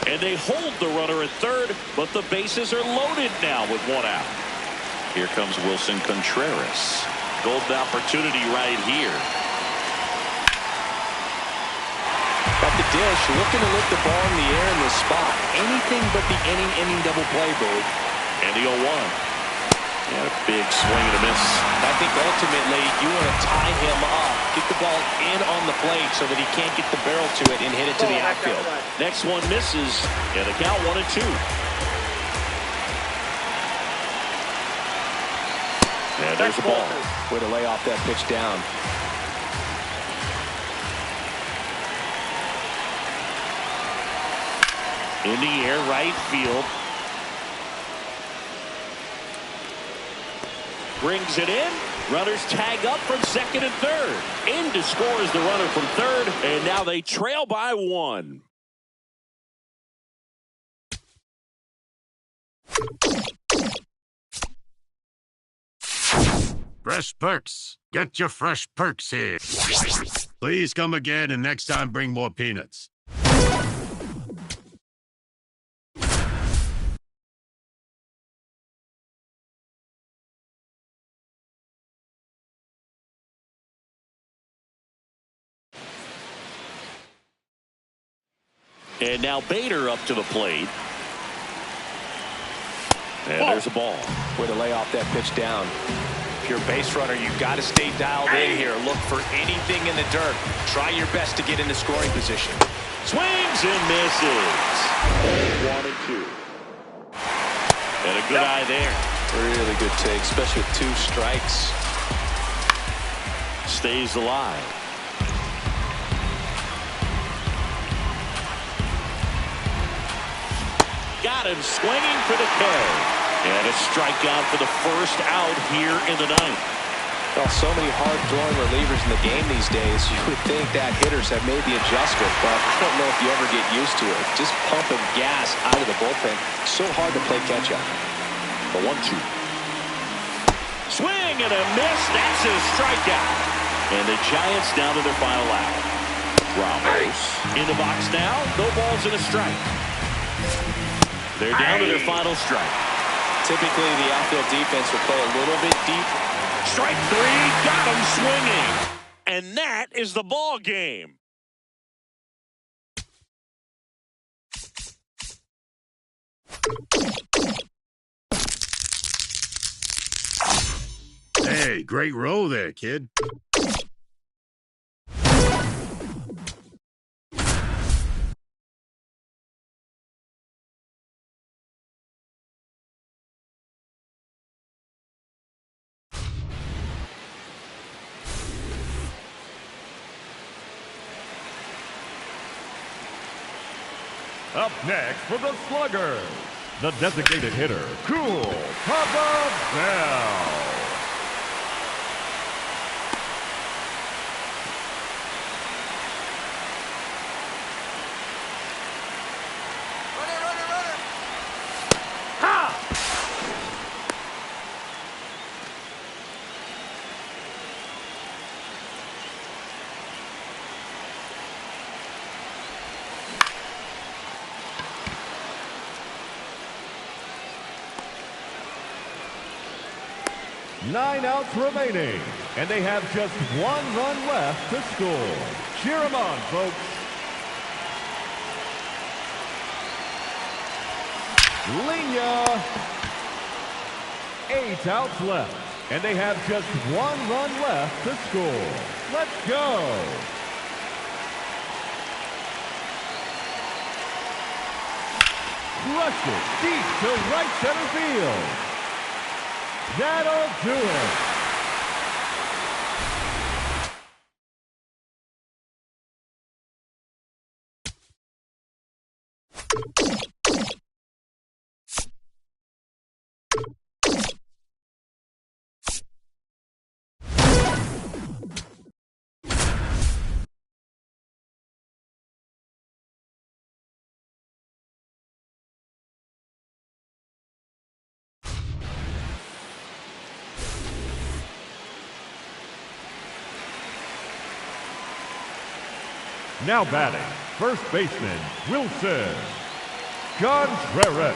And they hold the runner at third, but the bases are loaded now with one out. Here comes Wilson Contreras. Golden opportunity right here. At the dish, looking to lift the ball in the air in this spot. Anything but the inning double play, Boog. And the 0-1. And a big swing and a miss. I think ultimately you want to tie him up, get the ball in on the plate so that he can't get the barrel to it and hit it to the outfield. Next one misses, and the count 1-2. And there's the ball. Way to lay off that pitch down. In the air, right field. Brings it in. Runners tag up from second and third. In to score is the runner from third, and now they trail by 1. Fresh perks. Get your fresh perks here. Please come again, and next time bring more peanuts. And now Bader up to the plate. And there's a ball. Way to lay off that pitch down. If you're a base runner, you've got to stay dialed in here. Look for anything in the dirt. Try your best to get into scoring position. Swings and misses. 1-2. And a good eye there. Really good take, especially with 2 strikes. Stays alive. Got him swinging for the K. And a strikeout for the first out here in the ninth. Well, so many hard-throwing relievers in the game these days. You would think that hitters have made the adjustment, but I don't know if you ever get used to it. Just pumping gas out of the bullpen. So hard to play catch-up. The 1-2. Swing and a miss. That's a strikeout. And the Giants down to their final out. Ramos in the box now. No balls and a strike. They're down to their final strike. Typically, the outfield defense will play a little bit deep. Strike 3, got him swinging. And that is the ball game. Hey, great roll there, kid. Up next for the Slugger, the designated hitter, Cool Papa Bell. 9 outs remaining, and they have just 1 run left to score. Cheer them on, folks. Linya. 8 outs left, and they have just 1 run left to score. Let's go. Crushed it deep to right center field. That'll do it. Now batting, first baseman, Wilson Contreras.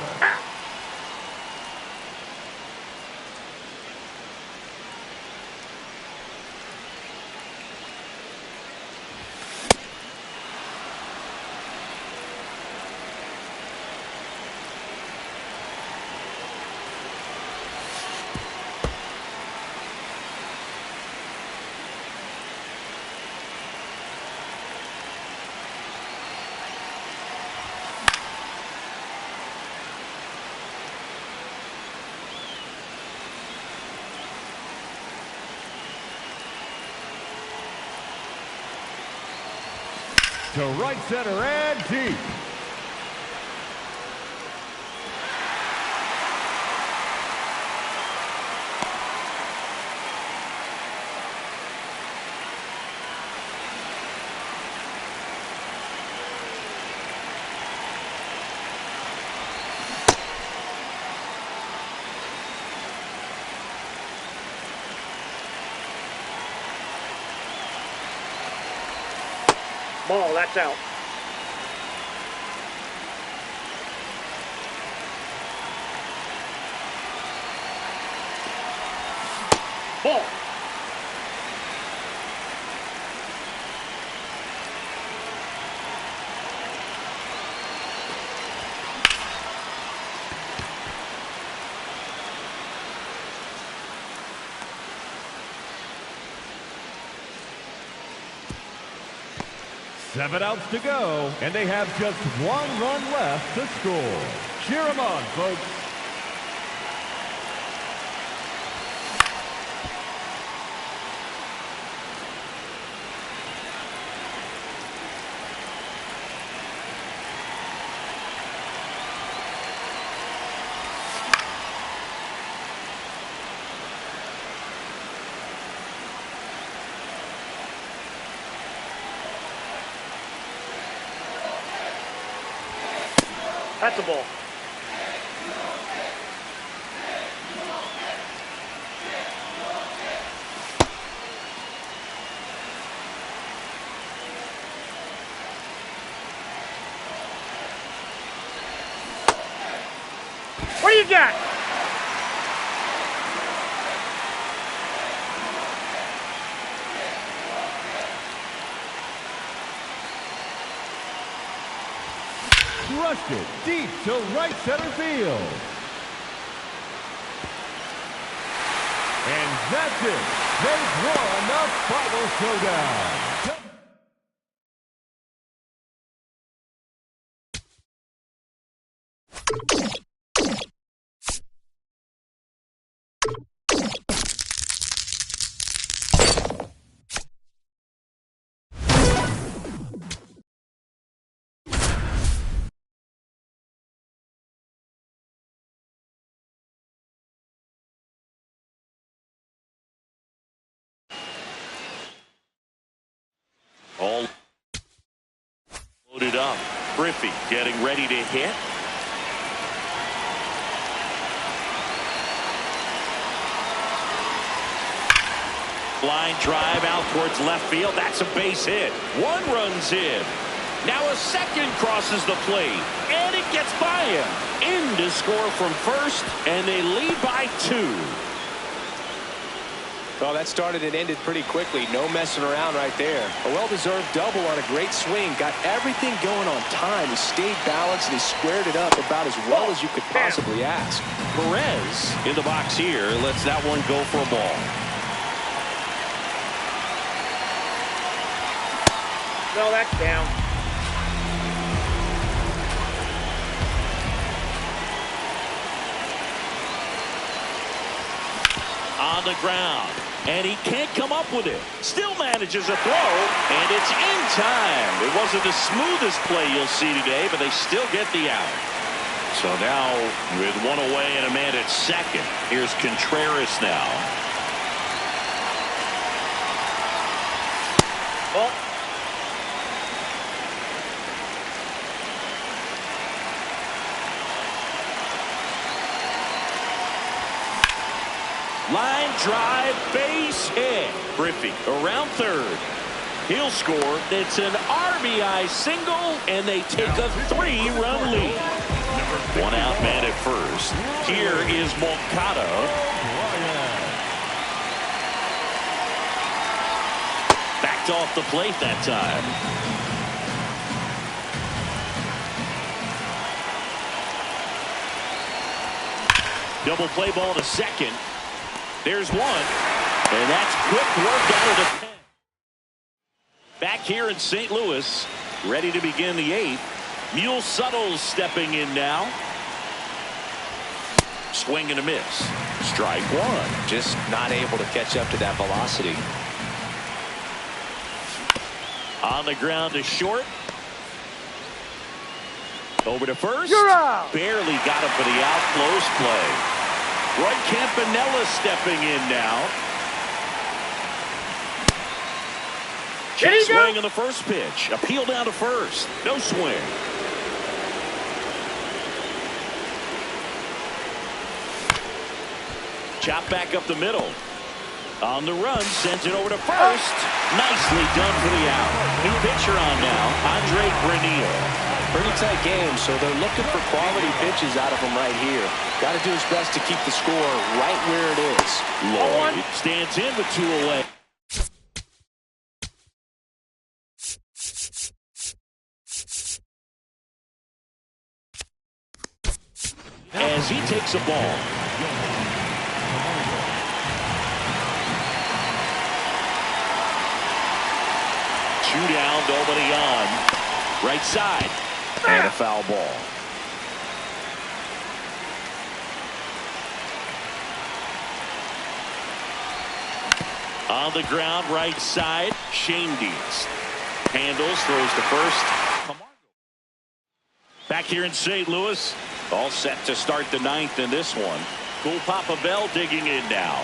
To right center and deep. Ball, that's out. Ball. Seven outs to go, and they have just 1 run left to score. Cheer them on, folks. That's a ball. What do you got? Crushed it deep to right center field. And that's it. They've won the final showdown. All loaded up. Griffey getting ready to hit. Line drive out towards left field. That's a base hit. 1 run's in. Now a second crosses the plate, and it gets by him. In to score from first, and they lead by 2. Well, that started and ended pretty quickly. No messing around right there. A well-deserved double on a great swing. Got everything going on time. He stayed balanced and he squared it up about as well as you could possibly ask. Perez in the box here lets that one go for a ball. No, that's down. On the ground, and he can't come up with it. Still manages a throw, and it's in time. It wasn't the smoothest play you'll see today, but they still get the out. So now with one away and a man at second, here's Contreras now. Well, Line drive, base hit. Griffey around third. He'll score. It's an RBI single, and they take a 3-run lead. One out man at first. Here is Moncada. Backed off the plate that time. Double play ball to second. There's one, and that's quick work out of the pen. Back here in St. Louis, ready to begin the 8th. Mule Suttles stepping in now. Swing and a miss. Strike one. Just not able to catch up to that velocity. On the ground to short. Over to first. You're out. Barely got him for the out. Close play. Roy Campanella stepping in now. There you Swing go. on the first pitch. Appeal down to first. No swing. Chop back up the middle. On the run, sends it over to first. Nicely done for the out. New pitcher on now, Andre Granillo. Pretty tight game, so they're looking for quality pitches out of him right here. Got to do his best to keep the score right where it is. Lloyd stands in with 2 away. As he takes a ball. Two down, nobody on. Right side. And a foul ball. On the ground, right side. Shane Diaz handles, throws to first. Back here in St. Louis, all set to start the 9th in this one. Cool Papa Bell digging in now.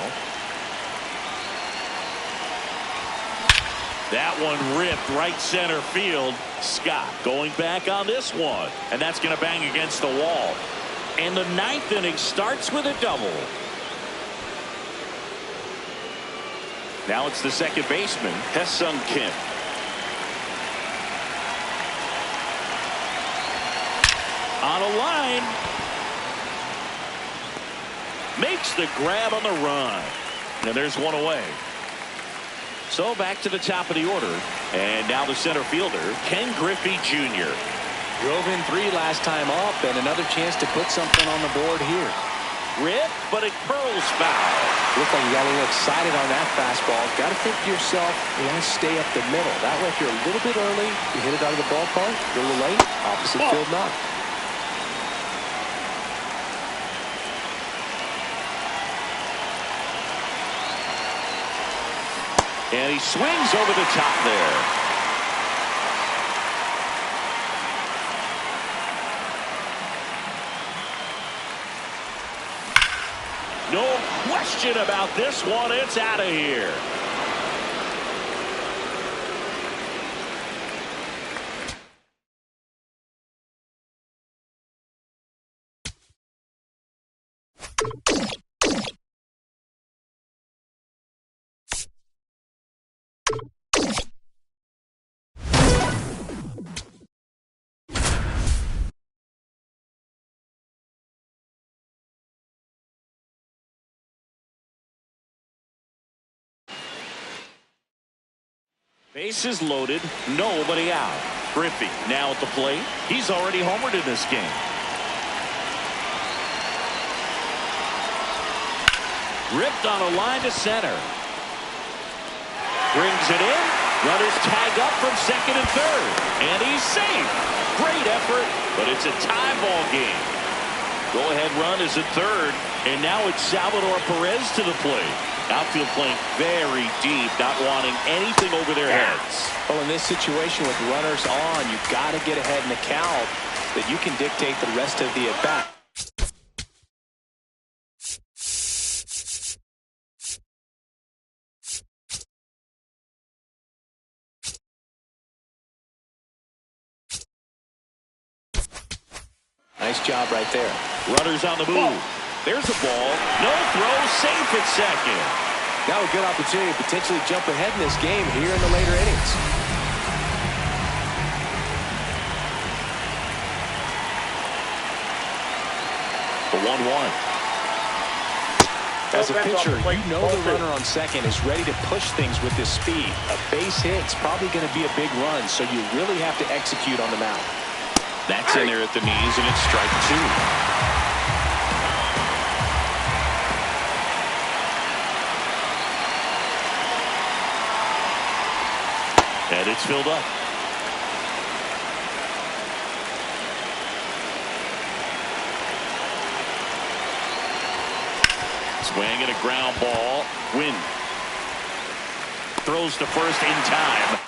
That one ripped right center field. Scott going back on this one, and that's going to bang against the wall. And the 9th inning starts with a double. Now it's the second baseman, Hesung Kim. On a line. Makes the grab on the run. And there's one away. So back to the top of the order. And now the center fielder, Ken Griffey Jr. Drove in 3 last time up, and another chance to put something on the board here. Rip, but it curls foul. Looked like you got a little excited on that fastball. Got to think to yourself, you want to stay up the middle. That way, if you're a little bit early, you hit it out of the ballpark. You're a little late, opposite field knock. And he swings over the top there. No question about this one. It's out of here. Bases loaded, nobody out. Griffey now at the plate. He's already homered in this game. Ripped on a line to center. Brings it in. Runners tag up from second and third. And he's safe. Great effort, but it's a tie ball game. Go-ahead run is at third. And now it's Salvador Perez to the plate. Outfield playing very deep, not wanting anything over their heads. Well, in this situation with runners on, you've got to get ahead in the count that you can dictate the rest of the at-bat. Nice job right there. Runners on the move. There's a ball. No throw. Safe at second. Now a good opportunity to potentially jump ahead in this game here in the later innings. The 1-1. As a pitcher, you know the runner on second is ready to push things with this speed. A base hit's probably going to be a big run, so you really have to execute on the mound. That's in there at the knees, and it's strike two. And it's filled up. Swing and a ground ball. Win. Throws to first in time.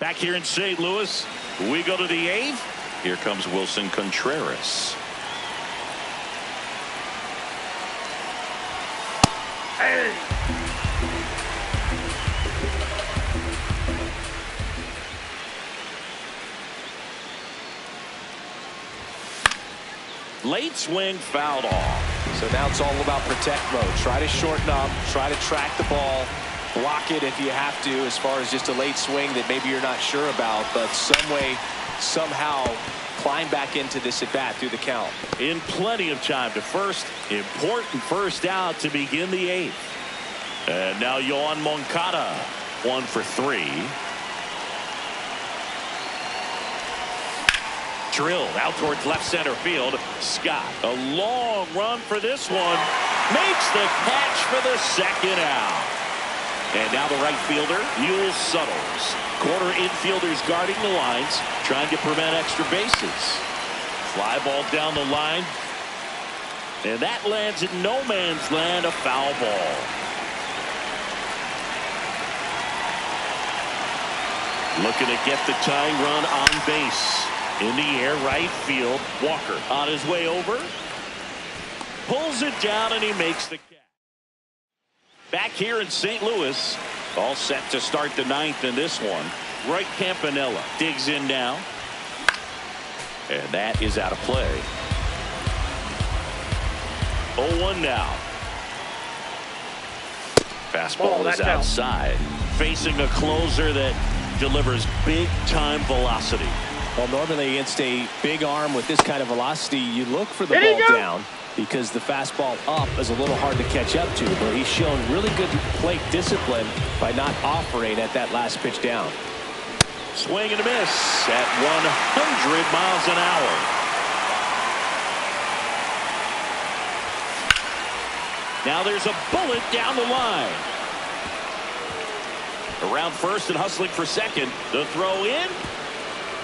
Back here in St. Louis, we go to the eighth. Here comes Wilson Contreras. Hey. Late swing fouled off. So now it's all about protect mode. Try to shorten up, try to track the ball, block it if you have to, as far as just a late swing that maybe you're not sure about, but some way, somehow climb back into this at bat through the count. In plenty of time to first. Important first out to begin the eighth. And now Yoan Moncada, 1 for 3. Drilled out towards left center field. Scott, a long run for this one. Makes the catch for the second out. And now the right fielder, Mule Suttles. Corner infielders guarding the lines, trying to prevent extra bases. Fly ball down the line. And that lands in no man's land, a foul ball. Looking to get the tying run on base. In the air, right field. Walker on his way over. Pulls it down, and he makes the catch. Back here in St. Louis, all set to start the ninth in this one. Roy Campanella digs in now. And that is out of play. 0-1 now. Fastball is outside. Facing a closer that delivers big-time velocity. Well, normally against a big arm with this kind of velocity, you look for the ball down because the fastball up is a little hard to catch up to, but he's shown really good plate discipline by not offering at that last pitch down. Swing and a miss at 100 miles an hour. Now there's a bullet down the line. Around first and hustling for second. The throw in.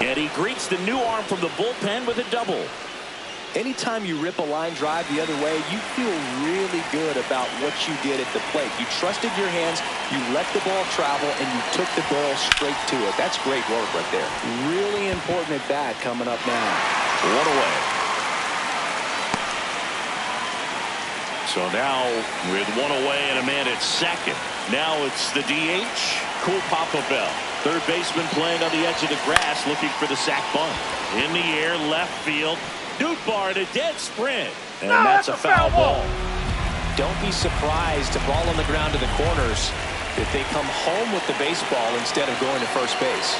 And he greets the new arm from the bullpen with a double. Anytime you rip a line drive the other way, you feel really good about what you did at the plate. You trusted your hands, you let the ball travel, and you took the barrel straight to it. That's great work right there. Really important at bat coming up now. One away. So now with one away and a man at second. Now it's the DH, Cool Papa Bell. Third baseman playing on the edge of the grass, looking for the sac bunt. In the air, left field. Nootbaar in a dead sprint. And that's a foul ball. Don't be surprised, a ball on the ground to the corners, if they come home with the baseball instead of going to first base.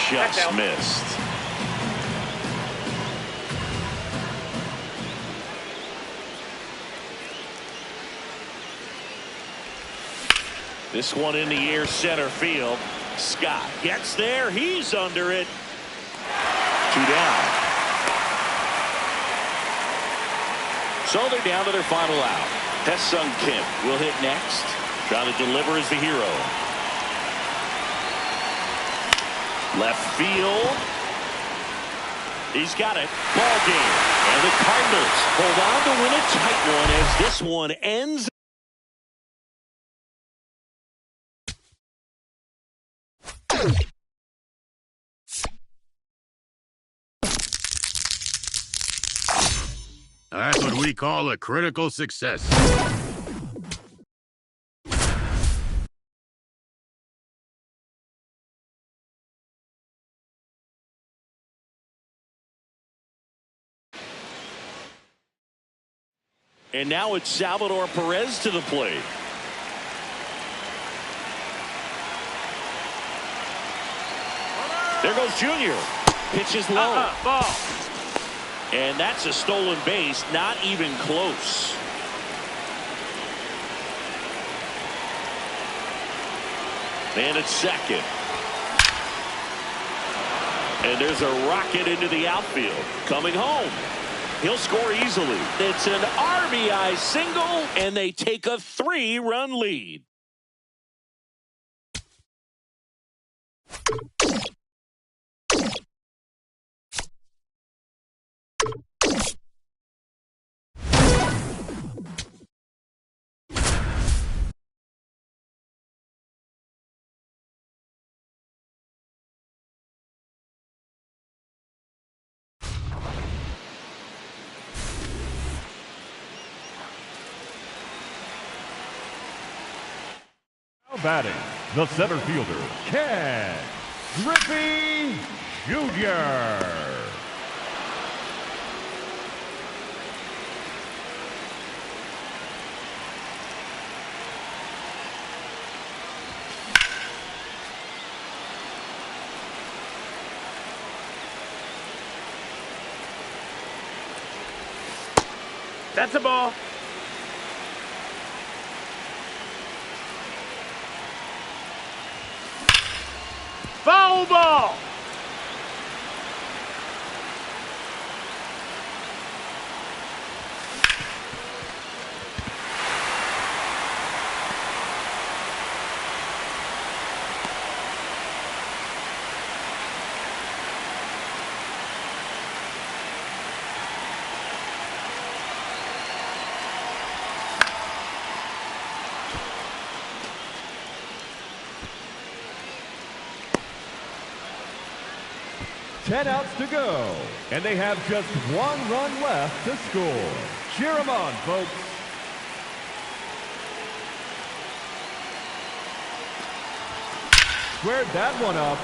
Just missed. This one in the air, center field. Scott gets there. He's under it. 2 down. So they're down to their final out. Tae-Sung Kim will hit next. Trying to deliver as the hero. Left field. He's got it. Ball game. And the Cardinals hold on to win a tight one as this one ends. That's what we call a critical success. And now it's Salvador Perez to the plate. There goes Junior. Pitches low. Ball. And that's a stolen base, not even close. And it's second. And there's a rocket into the outfield. Coming home. He'll score easily. It's an RBI single, and they take a 3-run lead. Batting, the center fielder, Ken Griffey Jr. That's a ball. Foul ball. Ten outs to go, and they have just 1 run left to score. Cheer them on, folks. Squared that one up.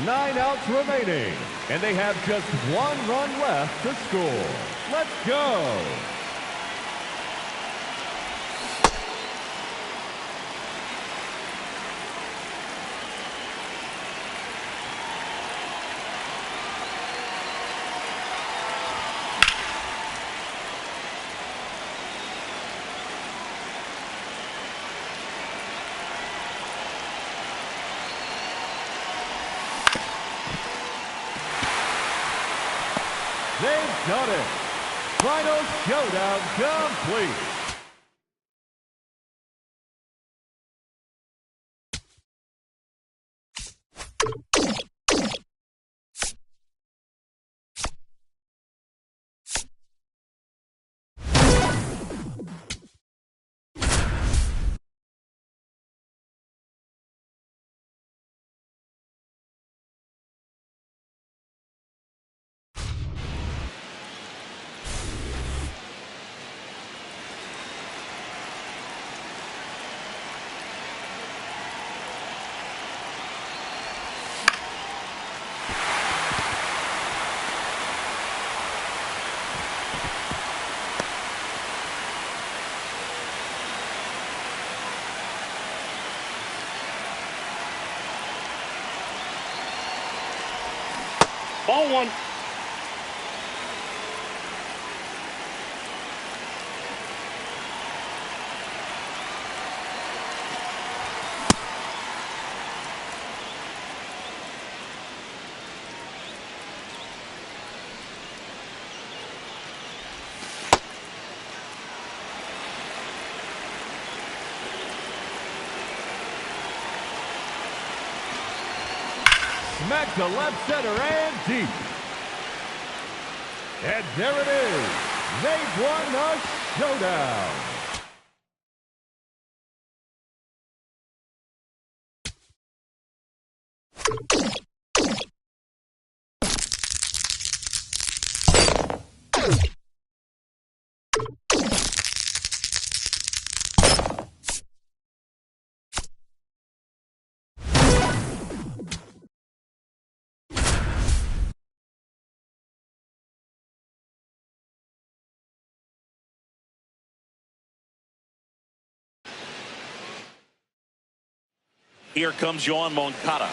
Nine outs remaining, and they have just 1 run left to score. Let's go. They've done it. Final showdown complete. Ball one. Smack to left center and deep. And there it is. They've won a showdown. Here comes Yoan Moncada.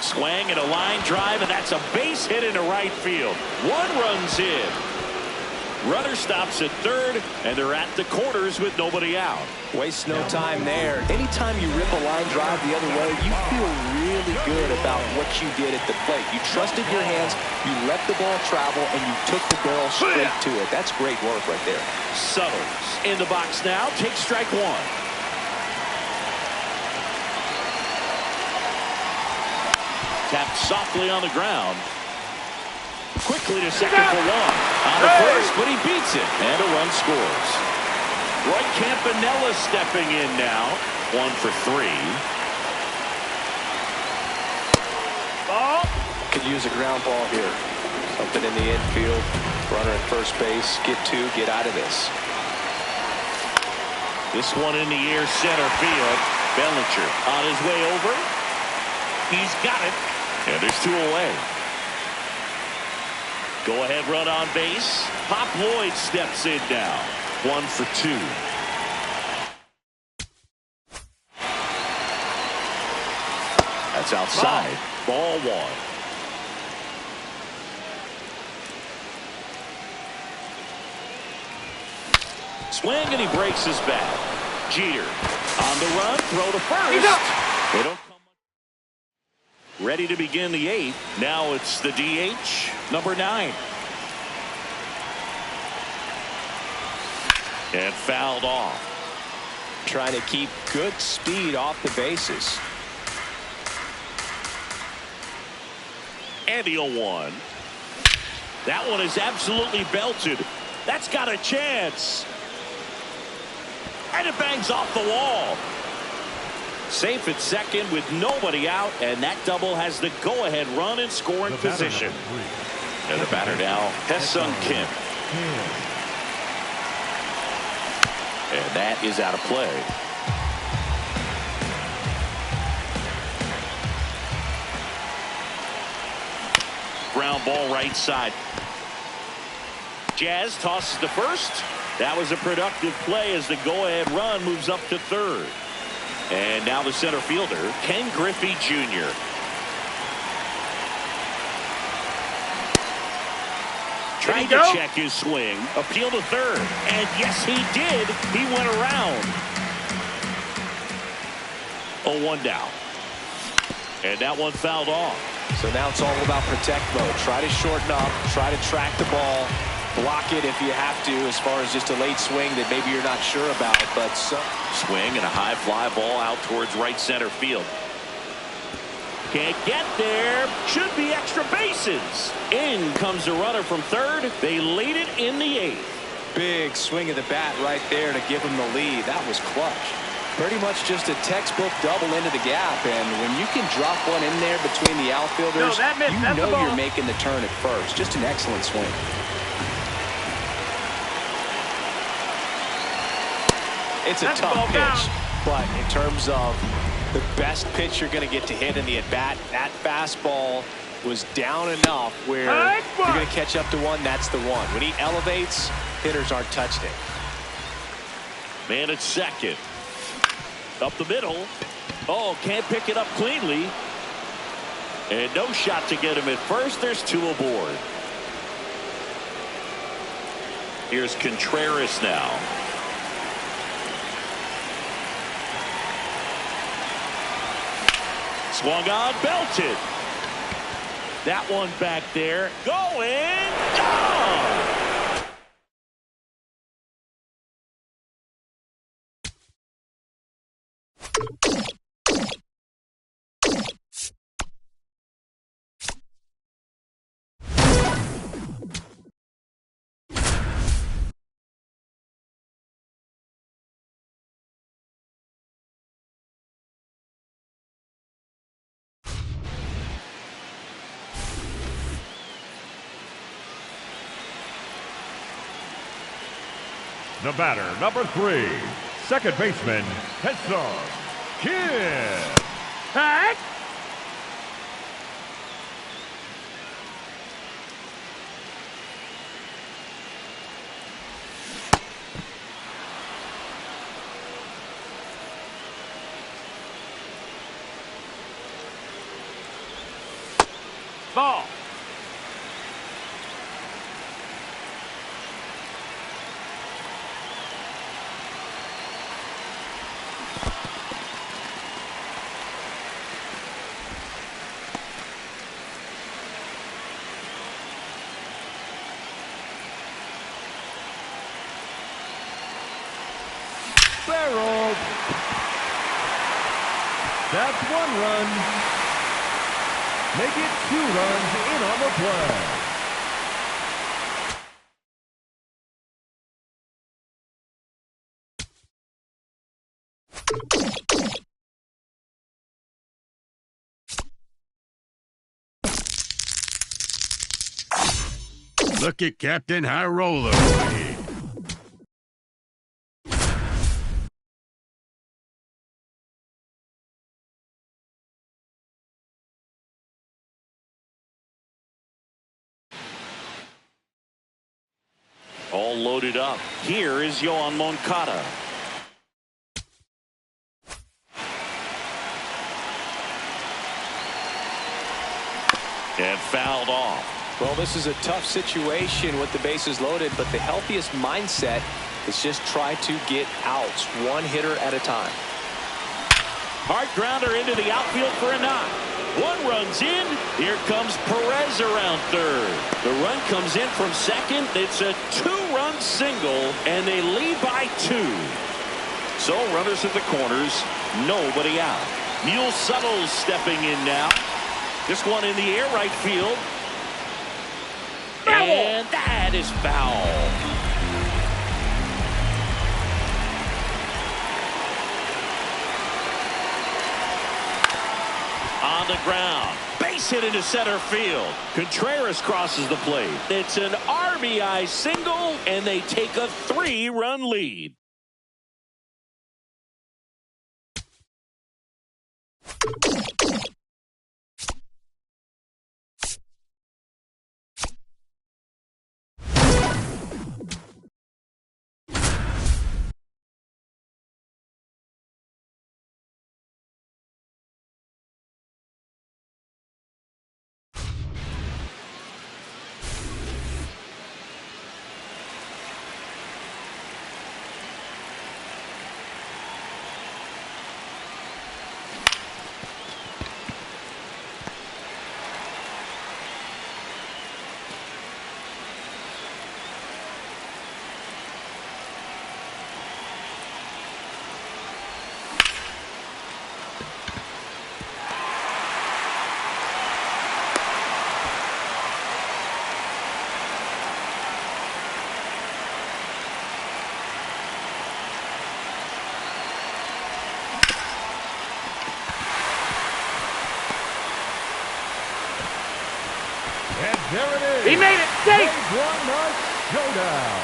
Swing and a line drive, and that's a base hit into right field. One run's in. Runner stops at third, and they're at the corners with nobody out. Waste no time there. Anytime you rip a line drive the other way, you feel really good about what you did at the plate. You trusted your hands, you let the ball travel, and you took the barrel straight to it. That's great work right there. Suttles in the box now. Take strike one. Tapped softly on the ground. Quickly to second for one. On the first, but he beats it. And a run scores. Roy Campanella stepping in now. 1 for 3. Ball. Could use a ground ball here. Something in the infield. Runner at first base. Get two. Get out of this. This one in the air, center field. Bellinger on his way over. He's got it. And there's 2 away. Go ahead run on base. Pop Lloyd steps in now. 1 for 2. That's outside. Ball 1. Swing and he breaks his bat. Jeter on the run. Throw to first. They don't come. Ready to begin the 8th. Now it's the DH, number 9. And fouled off. Trying to keep good speed off the bases. And the 0-1. That one is absolutely belted. That's got a chance. And it bangs off the wall. Safe at second with nobody out, and that double has the go-ahead run in scoring position. And the batter now, Ha-Seong Kim. And that is out of play. Ground ball right side. Jazz tosses to first. That was a productive play as the go-ahead run moves up to third. And now the center fielder, Ken Griffey Jr. Trying to check his swing. Appeal to third. And yes, he did. He went around. 0-1 down. And that one fouled off. So now it's all about protect mode. Try to shorten up. Try to track the ball. Block it if you have to, as far as just a late swing that maybe you're not sure about. But swing and a high fly ball out towards right center field. Can't get there. Should be extra bases. In comes the runner from third. They lead it in the 8th. Big swing of the bat right there to give them the lead. That was clutch. Pretty much just a textbook double into the gap. And when you can drop one in there between the outfielders, you know you're making the turn at first. Just an excellent swing. It's a tough pitch, but in terms of the best pitch you're going to get to hit in the at-bat, that fastball was down enough where you're going to catch up to one. That's the one. When he elevates, hitters aren't touched it. Man at second. Up the middle. Oh, can't pick it up cleanly. And no shot to get him at first. There's 2 aboard. Here's Contreras now. Swung on, belted. That one back there. Going. Gone. The batter, number 3, second baseman, Heston Kidd. Hey! Ball. Barreled. That's 1 run. Make it 2 runs in on the play. Look at Captain High Roller over here. All loaded up. Here is Yoan Moncada. And fouled off. Well, this is a tough situation with the bases loaded, but the healthiest mindset is just try to get outs 1 hitter at a time. Hard grounder into the outfield for a knock. 1 runs in. Here comes Perez around third. The run comes in from second. It's a 2-run single, and they lead by 2. So runners at the corners, nobody out. Mule Suttles stepping in now. This one in the air, right field. Foul. And that is foul. On the ground. Base hit into center field. Contreras crosses the plate. It's an RBI single, and they take a 3-run lead. And there it is. He made it safe. They've won the showdown.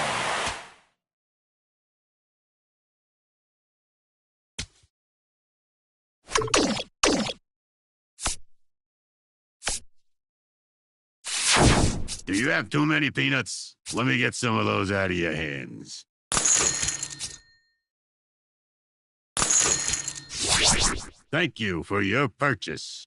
Do you have too many peanuts? Let me get some of those out of your hands. Thank you for your purchase.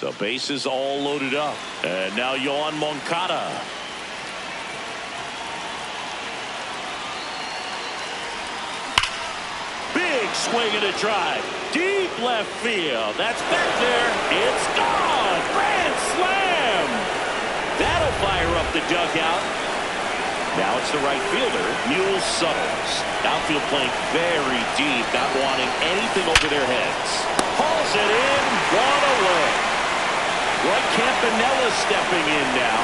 So bases all loaded up. And now Yoan Moncada. Big swing and a drive. Deep left field. That's back there. It's gone. Grand slam. That'll fire up the dugout. Now it's the right fielder, Mule Suttles. Outfield playing very deep, not wanting anything over their heads. Hauls it in, one away. Roy Campanella stepping in now.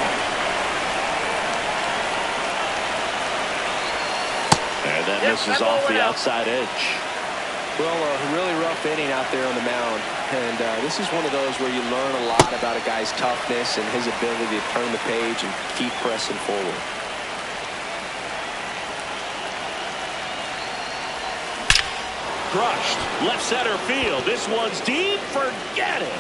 And then this is off the outside edge. Well, a really rough inning out there on the mound. And this is one of those where you learn a lot about a guy's toughness and his ability to turn the page and keep pressing forward. Crushed. Left center field. This one's deep. Forget it.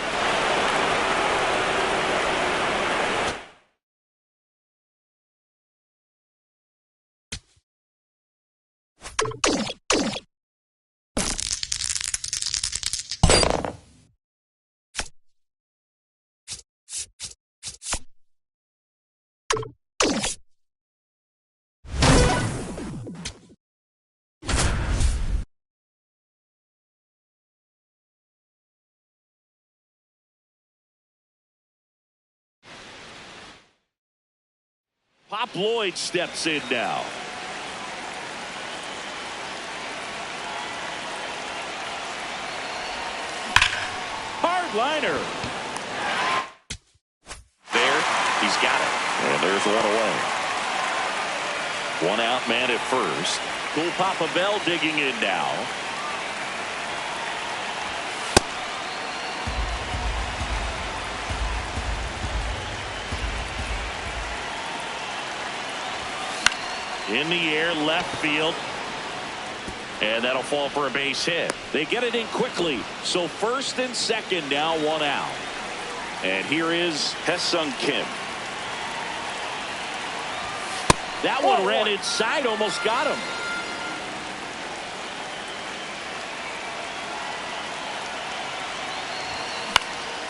Pop Lloyd steps in now. Hard liner. There, he's got it. And there's one away. One out man at first. Cool Papa Bell digging in now. In the air, left field. And that'll fall for a base hit. They get it in quickly. So first and second now, one out. And here is Hesung Kim. That one ran inside, almost got him.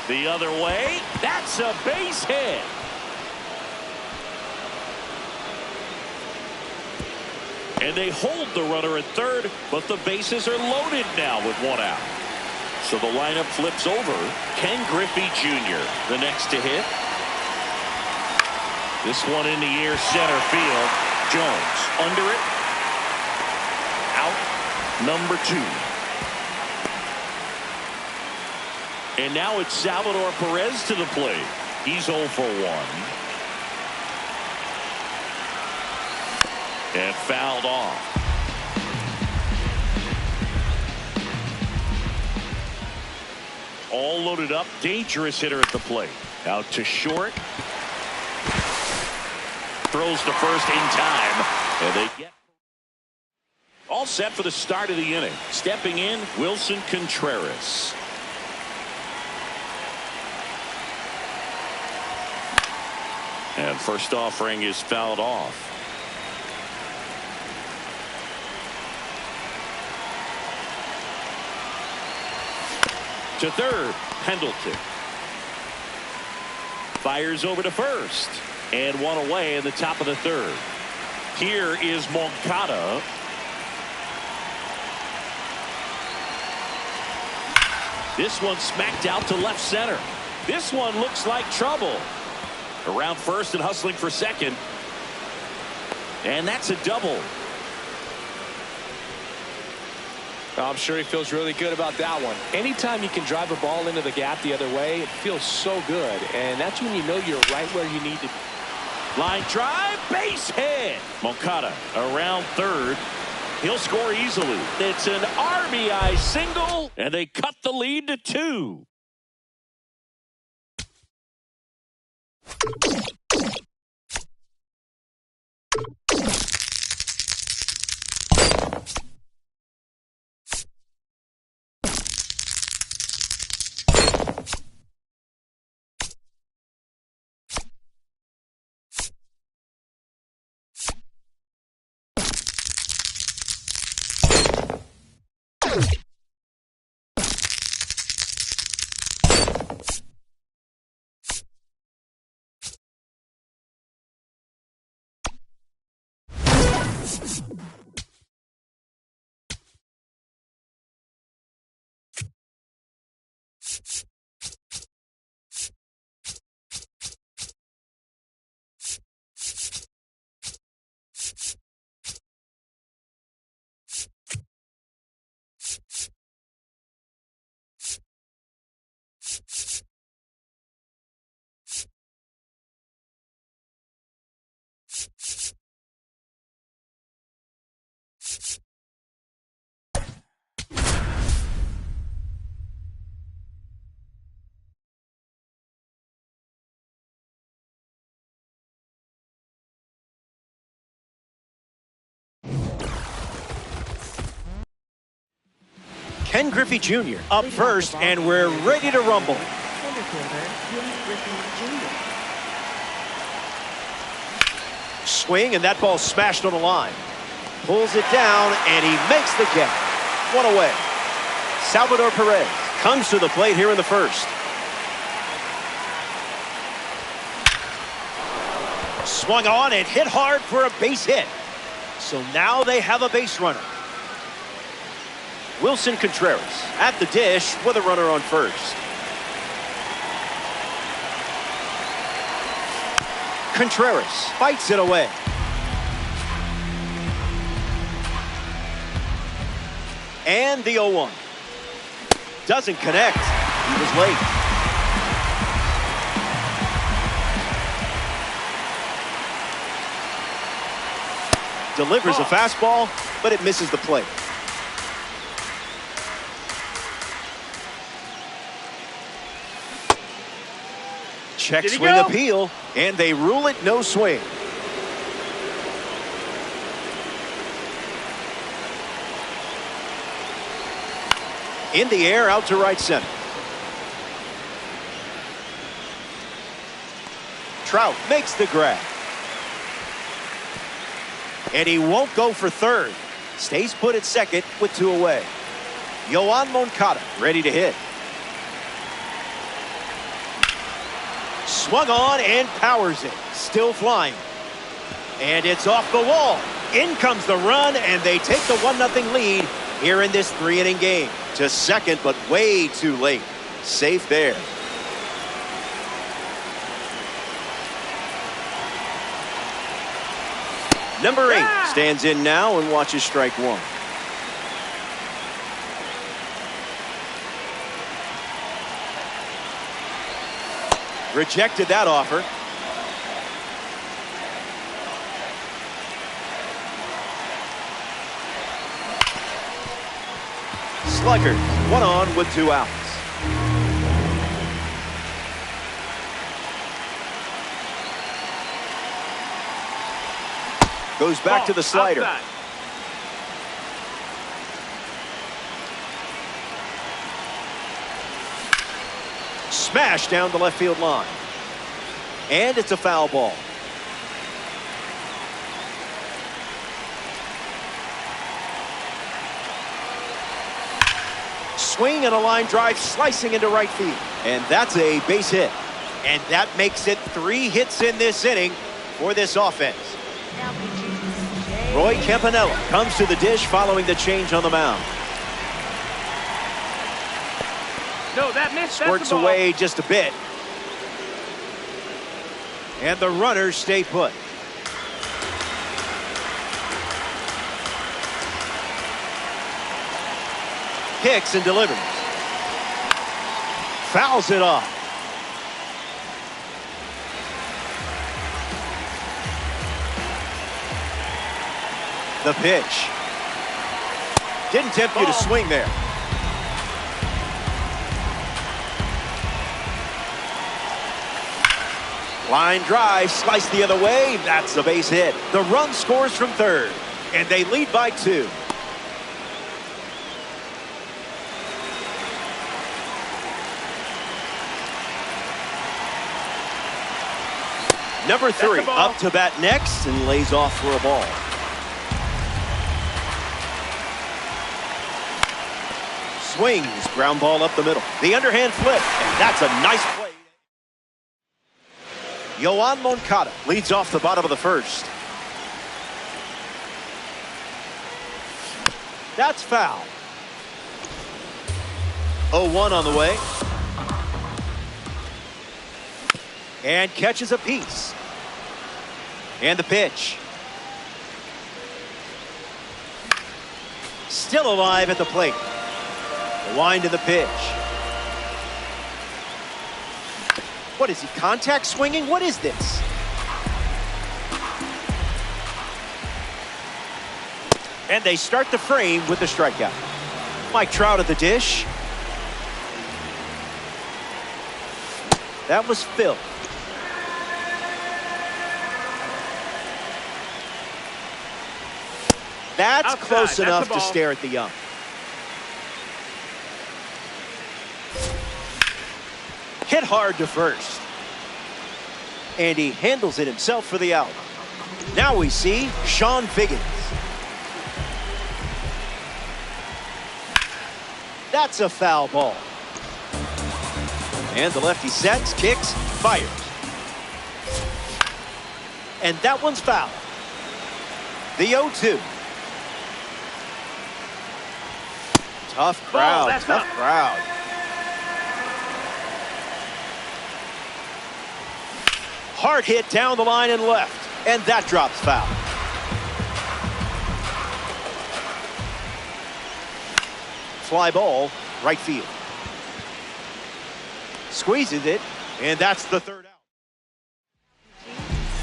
The other way. That's a base hit. And they hold the runner at third, but the bases are loaded now with one out. So the lineup flips over. Ken Griffey Jr., the next to hit. This one in the air, center field. Jones under it. Out, number 2. And now it's Salvador Perez to the plate. He's 0 for 1. And fouled off. All loaded up. Dangerous hitter at the plate. Out to short. Throws to first in time. And they get all set for the start of the inning. Stepping in, Wilson Contreras. And first offering is fouled off. To third, Pendleton. Fires over to first. And one away in the top of the third. Here is Moncada. This one smacked out to left center. This one looks like trouble. Around first and hustling for second. And that's a double. I'm sure he feels really good about that one. Anytime you can drive a ball into the gap the other way, it feels so good. And that's when you know you're right where you need to be. Line drive, base hit. Moncada around third. He'll score easily. It's an RBI single, and they cut the lead to 2. Ken Griffey Jr. up first, and we're ready to rumble. Swing, and that ball smashed on the line. Pulls it down, and he makes the catch. One away. Salvador Perez comes to the plate here in the first. Swung on and hit hard for a base hit. So now they have a base runner. Wilson Contreras at the dish with a runner on first. Contreras fights it away. And the 0-1. Doesn't connect. He was late. Delivers a fastball, but it misses the plate. Check swing appeal, and they rule it no swing. In the air, out to right center. Trout makes the grab. And he won't go for third. Stays put at second with 2 away. Yoan Moncada ready to hit. Swung on and powers it. Still flying. And it's off the wall. In comes the run, and they take the 1-0 lead here in this 3-inning game. To second, but way too late. Safe there. Number 8 stands in now and watches strike 1. Rejected that offer. Slugger, 1 on with 2 outs. Goes back to the slider. Outside. Smash down the left field line. And it's a foul ball. Swing and a line drive slicing into right field. And that's a base hit. And that makes it 3 hits in this inning for this offense. Roy Campanella comes to the dish following the change on the mound. No, that missed. Squirts away just a bit. And the runners stay put. Kicks and delivers. Fouls it off. The pitch. Didn't tempt you to swing there. Line drive, sliced the other way. That's a base hit. The run scores from third, and they lead by 2. Number 3 up to bat next and lays off for a ball. Swings, ground ball up the middle. The underhand flip, and that's a nice play. Yoan Moncada leads off the bottom of the first. That's foul. 0-1 on the way. And catches a piece. And the pitch. Still alive at the plate. The wind of the pitch. What is he, contact swinging? What is this? And they start the frame with the strikeout. Mike Trout at the dish. That was Phil. That's outside. Close enough to stare at the young. Hit hard to first. And he handles it himself for the out. Now we see Sean Figgins. That's a foul ball. And the lefty sets, kicks, fires. And that one's foul. The 0-2. Tough crowd, tough crowd. Hard hit down the line and left. And that drops foul. Fly ball, right field. Squeezes it, and that's the third out.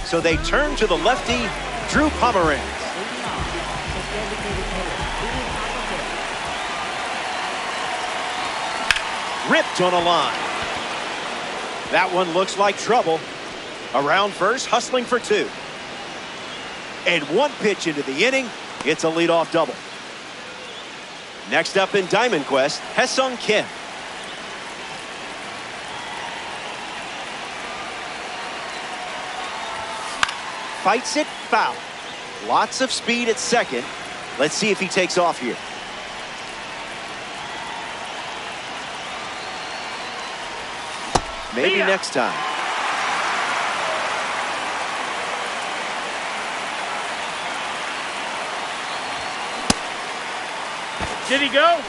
So they turn to the lefty, Drew Pomeranz. Ripped on a line. That one looks like trouble. Around first, hustling for 2. And one pitch into the inning, it's a leadoff double. Next up in Diamond Quest, Ha-Seong Kim. Fights it, foul. Lots of speed at second. Let's see if he takes off here. Maybe next time. Did he go?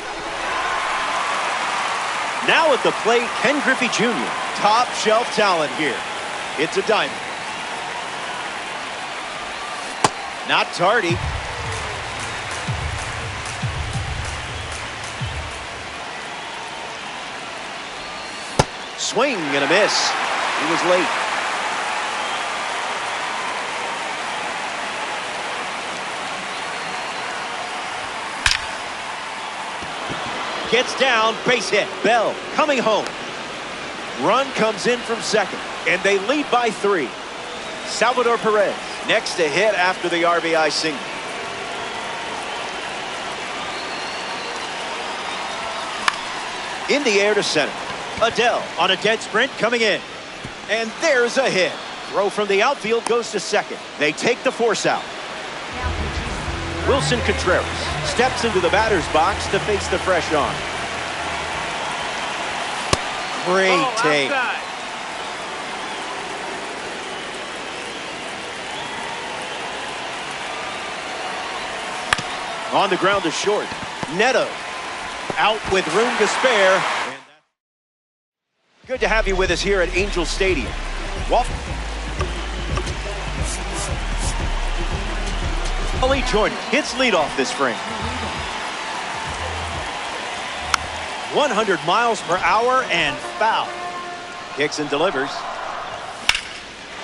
Now at the plate, Ken Griffey Jr. Top shelf talent here. It's a diamond. Not tardy. Swing and a miss. He was late. Gets down, base hit. Bell coming home. Run comes in from second, and they lead by 3. Salvador Perez next to hit after the RBI single. In the air to center. Adele on a dead sprint coming in. And there's a hit. Throw from the outfield goes to second. They take the force out. Wilson Contreras steps into the batter's box to face the fresh arm. Great take. Outside. On the ground to short. Neto out with room to spare. Good to have you with us here at Angel Stadium. Wally Jordan hits leadoff this frame. 100 miles per hour and foul. Kicks and delivers.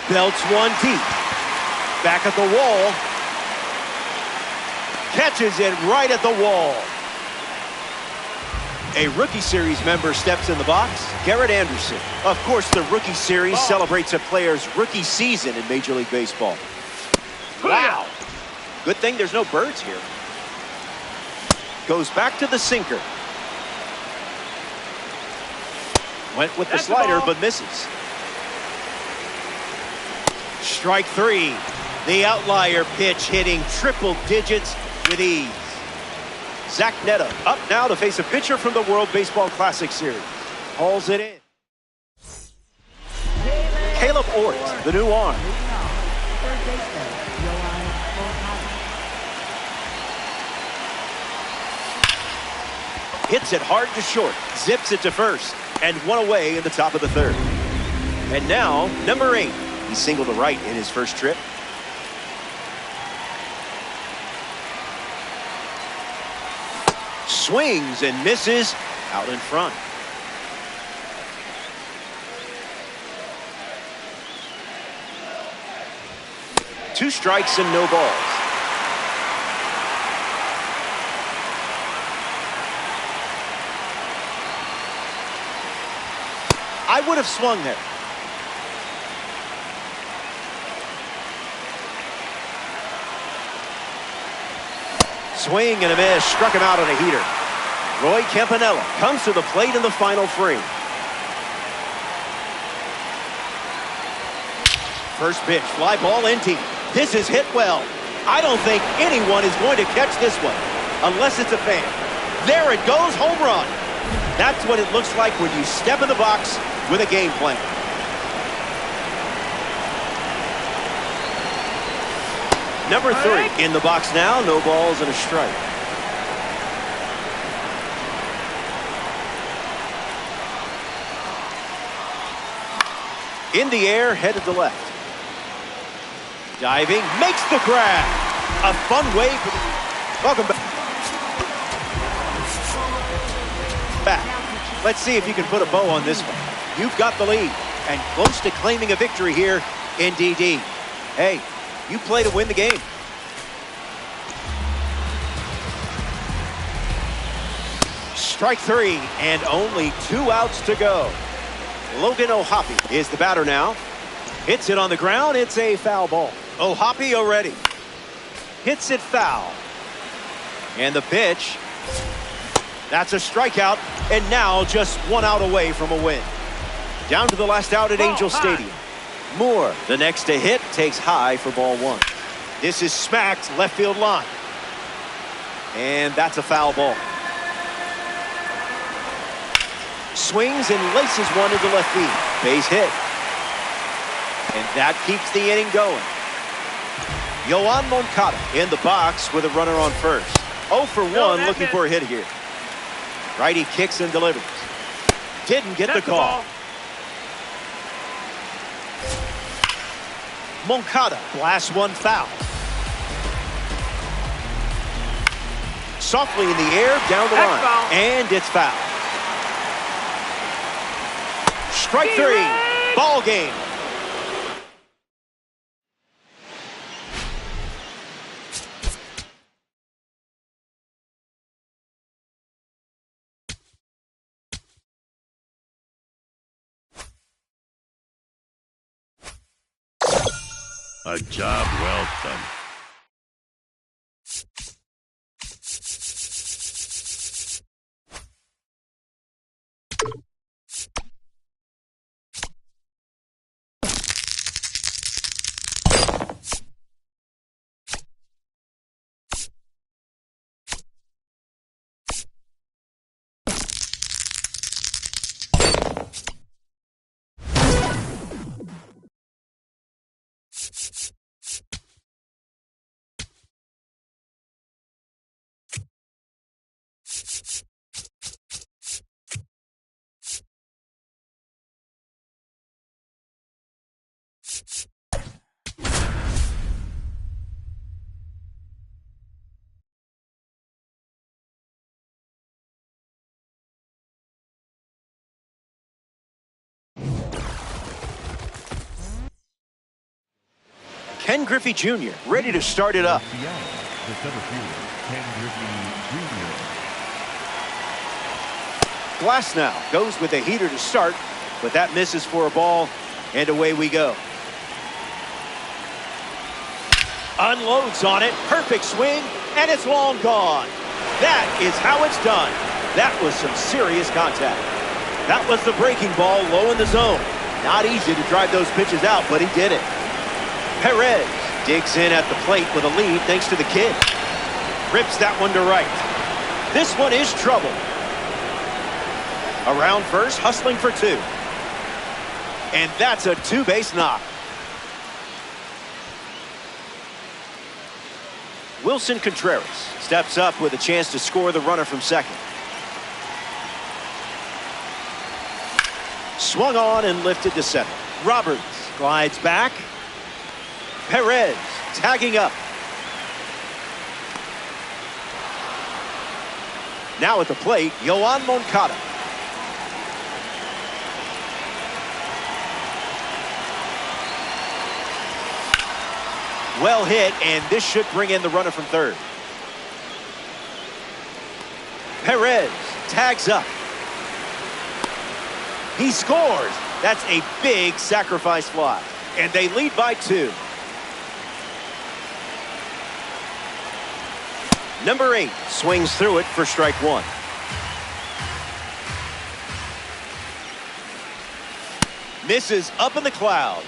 Belts one deep. Back at the wall. catches it right at the wall. A Rookie Series member steps in the box, Garrett Anderson. Of course, the Rookie Series celebrates a player's rookie season in Major League Baseball. Wow. Good thing there's no birds here. Goes back to the sinker. Went with the slider, but misses. Strike three. The outlier pitch hitting triple digits with ease. Zach Netta up now to face a pitcher from the World Baseball Classic Series. Hauls it in. Caleb Ort, the new arm. Hits it hard to short. Zips it to first. And one away in the top of the third. And now, number 8. He singled to right in his first trip. Swings and misses out in front. Two strikes and no balls. I would have swung there. Swing and a miss, struck him out on a heater. Roy Campanella comes to the plate in the final frame. First pitch, fly ball in deep. This is hit well. I don't think anyone is going to catch this one, unless it's a fan. There it goes, home run. That's what it looks like when you step in the box with a game plan. Number 3 in the box now, no balls and a strike. In the air, headed to left. Diving, makes the grab. A fun way for the... Welcome back. Let's see if you can put a bow on this one. You've got the lead and close to claiming a victory here in DD. Hey, you play to win the game. Strike 3 and only 2 outs to go. Logan O'Hoppe is the batter now. Hits it on the ground. It's a foul ball. O'Hoppe already hits it foul. And the pitch. That's a strikeout. And now just 1 out away from a win. Down to the last out at Angel Stadium. Moore, the next to hit, takes high for ball 1. This is smacked left field line. And that's a foul ball. Swings and laces one into left field. Base hit. And that keeps the inning going. Yoan Moncada in the box with a runner on first. 0 for 1 looking for a hit here. Righty kicks and delivers. Didn't get the call. Moncada blasts one foul. Softly in the air, down the line. Foul. And it's foul. Strike 3. Ball game. A job well done. Ken Griffey Jr. ready to start it up. the center fielder, Ken Griffey Jr. Glass now goes with a heater to start, but that misses for a ball, and away we go. Unloads on it, perfect swing, and it's long gone. That is how it's done. That was some serious contact. That was the breaking ball low in the zone. Not easy to drive those pitches out, but he did it. Perez digs in at the plate with a lead thanks to the kid. Rips that one to right. This one is trouble. Around first, hustling for two. And that's a two-base knock. Wilson Contreras steps up with a chance to score the runner from second. Swung on and lifted to center. Roberts glides back. Perez tagging up. Now at the plate, Yoan Moncada. Well hit, and this should bring in the runner from third. Perez tags up. He scores. That's a big sacrifice fly. And they lead by 2. Number 8 swings through it for strike 1. Misses up in the clouds.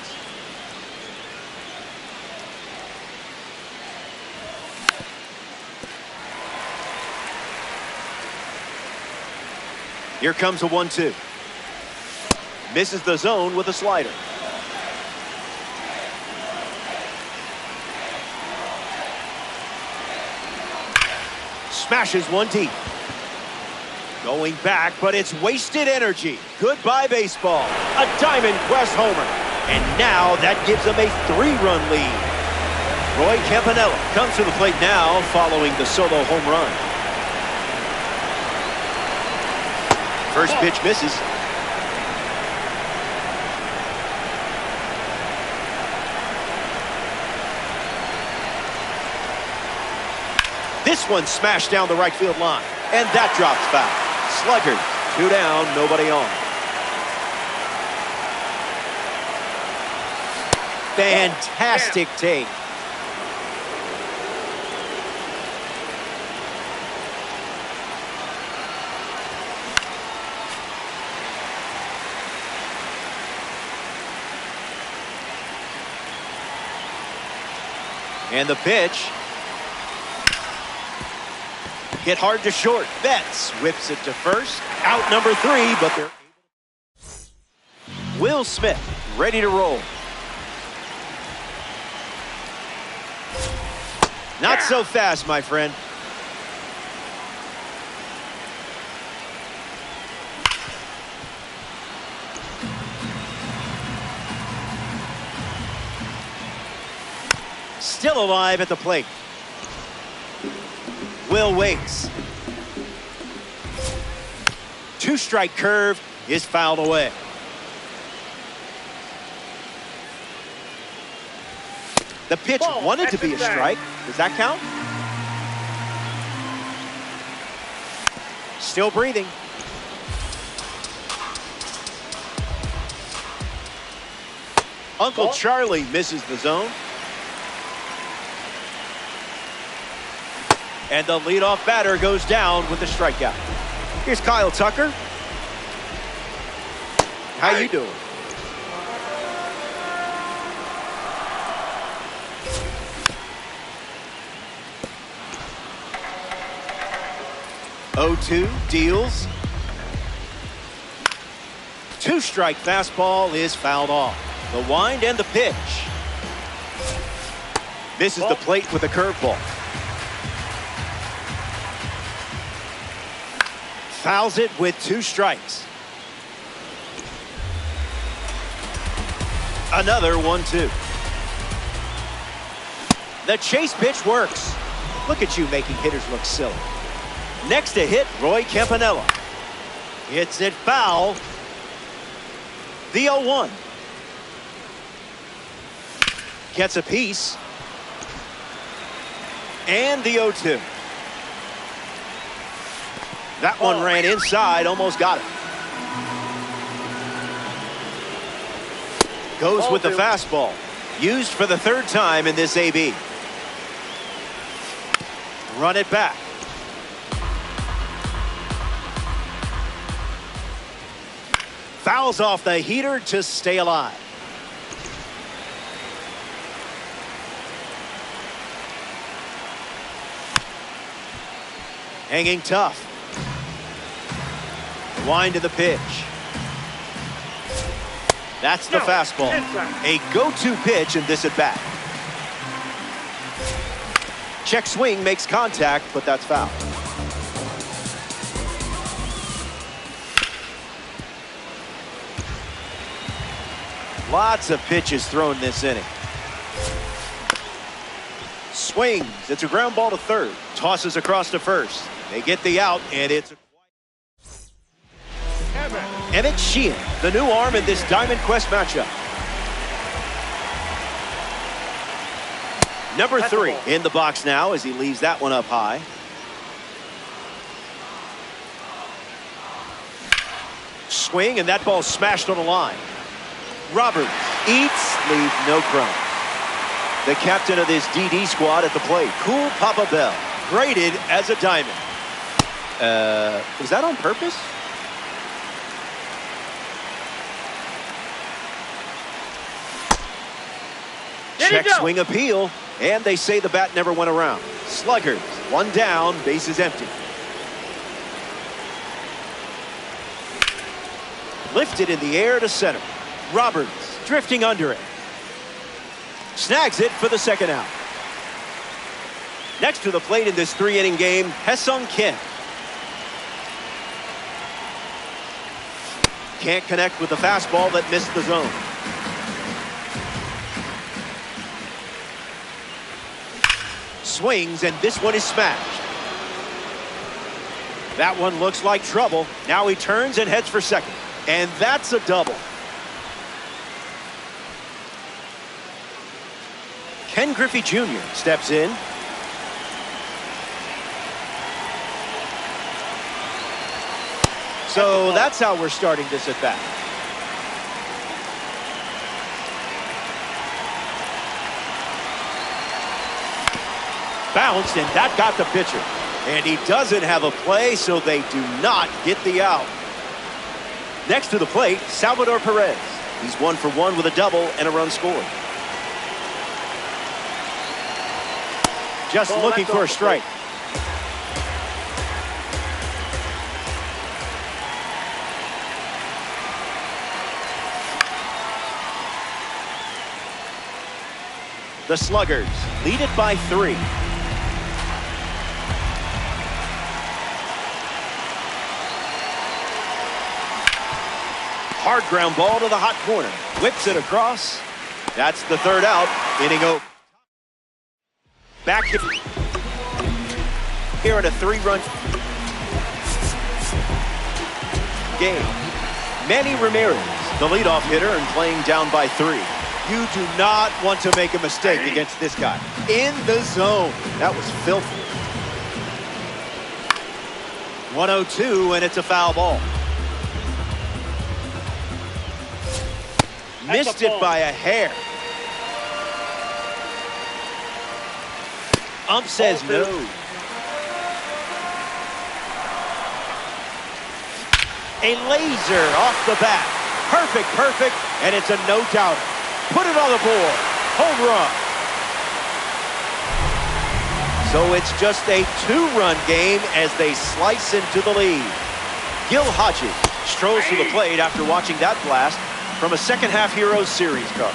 Here comes a 1-2. Misses the zone with a slider. Smashes one deep. Going back, but it's wasted energy. Goodbye, baseball. A Diamond Quest homer. And now that gives them a 3-run lead. Roy Campanella comes to the plate now following the solo home run. First pitch misses. This one smashed down the right field line. And that drops foul. Slugger, 2 down, nobody on. Fantastic take. And the pitch. Hit hard to short. Betts whips it to first. Out number 3, but they're... Will Smith ready to roll. Not so fast, my friend. Still alive at the plate. Will waits. 2-strike curve is fouled away. The pitch wanted to be a strike. Does that count? Still breathing. Uncle Charlie misses the zone. And the leadoff batter goes down with the strikeout. Here's Kyle Tucker. How you doing? Oh-2 deals. 2-strike fastball is fouled off. The wind and the pitch. Misses the plate with a curveball. Fouls it with 2 strikes. Another 1-2. The chase pitch works. Look at you making hitters look silly. Next to hit, Roy Campanella. Hits it foul. The 0-1. Gets a piece. And the 0-2. That one ran inside, almost got it. Goes with the fastball. Used for the third time in this AB. Run it back. Fouls off the heater to stay alive. Hanging tough. Wind to the pitch. That's the fastball. A go-to pitch in this at-bat. Check swing makes contact, but that's foul. Lots of pitches thrown this inning. Swings. It's a ground ball to third. Tosses across to first. They get the out, and it's Emmett Sheehan, the new arm in this Diamond Quest matchup. Number 3 in the box now as he leaves that one up high. Swing, and that ball smashed on the line. Roberts eats, leave no crumbs. The captain of this DD squad at the plate, Cool Papa Bell, graded as a diamond. Was that on purpose? Check swing appeal, and they say the bat never went around. Sluggers, one down, bases empty. Lifted in the air to center. Roberts drifting under it. Snags it for the second out. Next to the plate in this 3-inning game, Ha-Seong Kim. Can't connect with the fastball that missed the zone. Swings, and this one is smashed. That one looks like trouble. Now he turns and heads for second. And that's a double. Ken Griffey Jr. steps in. So that's how we're starting this at bat. Bounced, and that got the pitcher. And he doesn't have a play, so they do not get the out. Next to the plate, Salvador Perez. He's 1 for 1 with a double and a run scored. Just looking for a strike. The Sluggers lead it by 3. Hard ground ball to the hot corner. Whips it across. That's the third out. Inning over. Back here in a 3-run game. Manny Ramirez, the leadoff hitter, and playing down by 3. You do not want to make a mistake against this guy. In the zone. That was filthy. 1-0-2, and it's a foul ball. Missed it by a hair. Ump says no. A laser off the bat. Perfect, and it's a no-doubter. Put it on the board. Home run. So it's just a 2-run game as they slice into the lead. Gil Hodges strolls to the plate after watching that blast from a second-half Heroes Series card.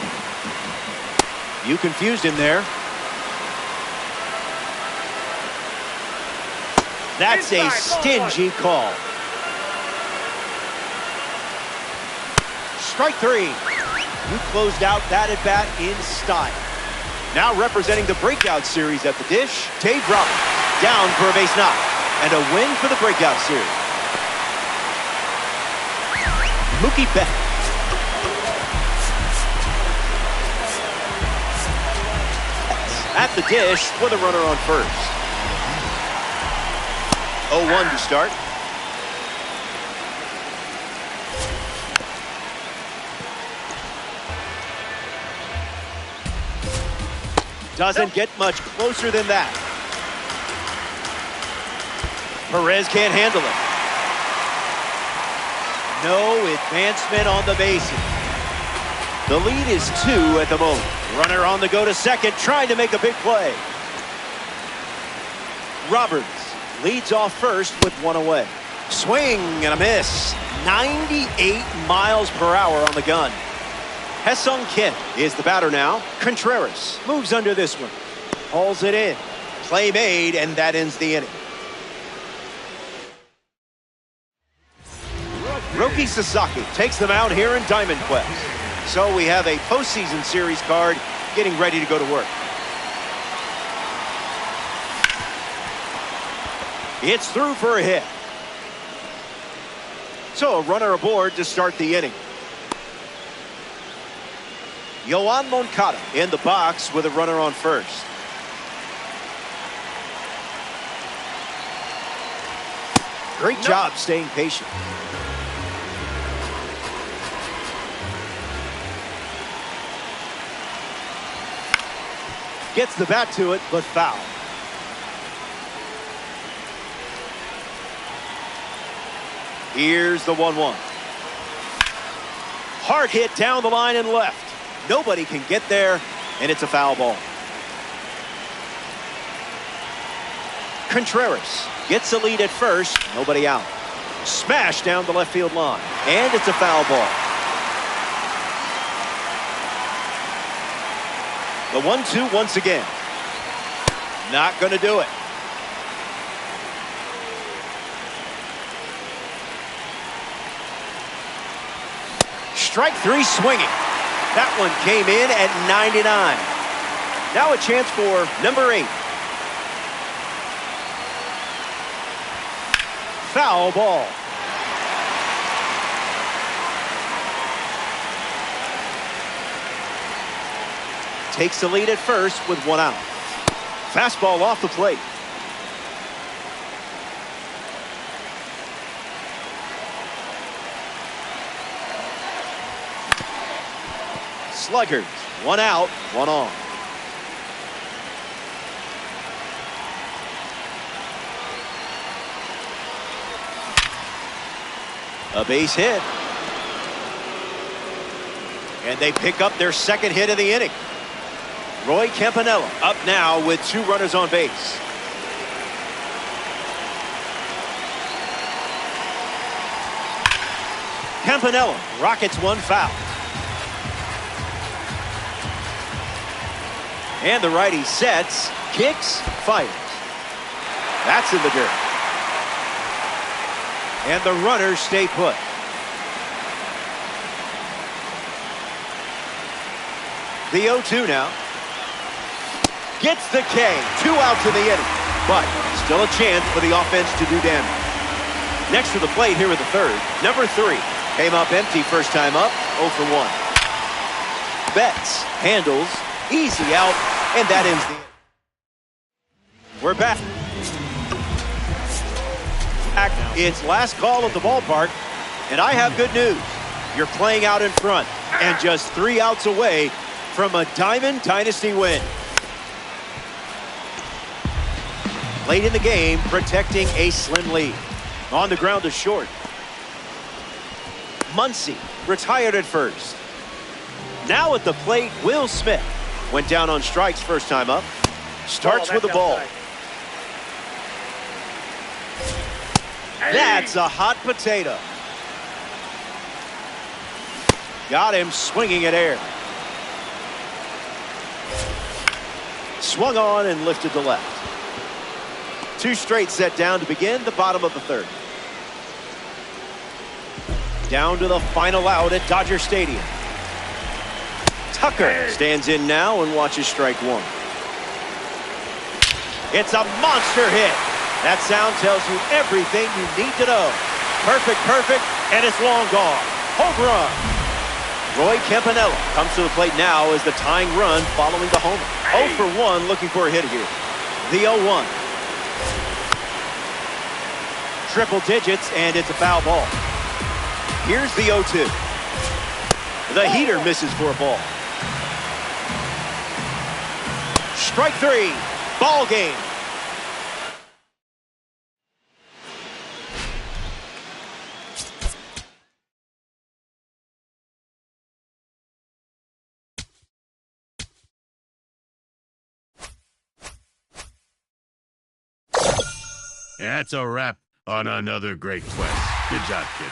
You confused him there. That's a stingy call. Strike 3. You closed out that at-bat in style. Now representing the breakout series at the dish, Dave Roberts down for a base knock and a win for the breakout series. Mookie Betts. At the dish with a runner on first. 0-1 to start. Doesn't get much closer than that. Perez can't handle it. No advancement on the bases. The lead is 2 at the moment. Runner on the go to second, trying to make a big play. Roberts leads off first with 1 away. Swing and a miss. 98 miles per hour on the gun. Hesung Kim is the batter now. Contreras moves under this one. Hauls it in. Play made, and that ends the inning. Roki Sasaki takes them out here in Diamond Quest. So we have a postseason series card getting ready to go to work. It's through for a hit. So a runner aboard to start the inning. Yoan Moncada in the box with a runner on first. Great job staying patient. Gets the bat to it, but foul. Here's the 1-1. Hard hit down the line and left. Nobody can get there, and it's a foul ball. Contreras gets the lead at first. Nobody out. Smash down the left field line, and it's a foul ball. The 1-2 once again. Not going to do it. Strike 3 swinging. That one came in at 99. Now a chance for number 8. Foul ball. Takes the lead at first with 1 out. Fastball off the plate. Sluggers, 1 out, 1 on. A base hit. And they pick up their second hit of the inning. Roy Campanella up now with 2 runners on base. Campanella rockets 1 foul. And the righty sets, kicks, fires. That's in the dirt. And the runners stay put. The 0-2 now. Gets the K. 2 outs in the inning. But still a chance for the offense to do damage. Next to the plate here with the third. Number 3. Came up empty first time up. 0 for 1. Betts handles. Easy out. And that ends the inning. We're back. It's last call of the ballpark. And I have good news. You're playing out in front. And just 3 outs away from a Diamond Dynasty win. Late in the game, protecting a slim lead. On the ground to short. Muncy retired at first. Now at the plate, Will Smith. Went down on strikes first time up. Starts with the ball. That's a hot potato. Got him swinging at air. Swung on and lifted to left. 2 straight set down to begin the bottom of the third. Down to the final out at Dodger Stadium. Tucker stands in now and watches strike 1. It's a monster hit. That sound tells you everything you need to know. Perfect, and it's long gone. Home run. Roy Campanella comes to the plate now as the tying run following the homer. 0 for 1, looking for a hit here. The 0-1. Triple digits, and it's a foul ball. Here's the 0-2. The heater misses for a ball. Strike 3. Ball game. That's a wrap on another great quest. Good job, kid.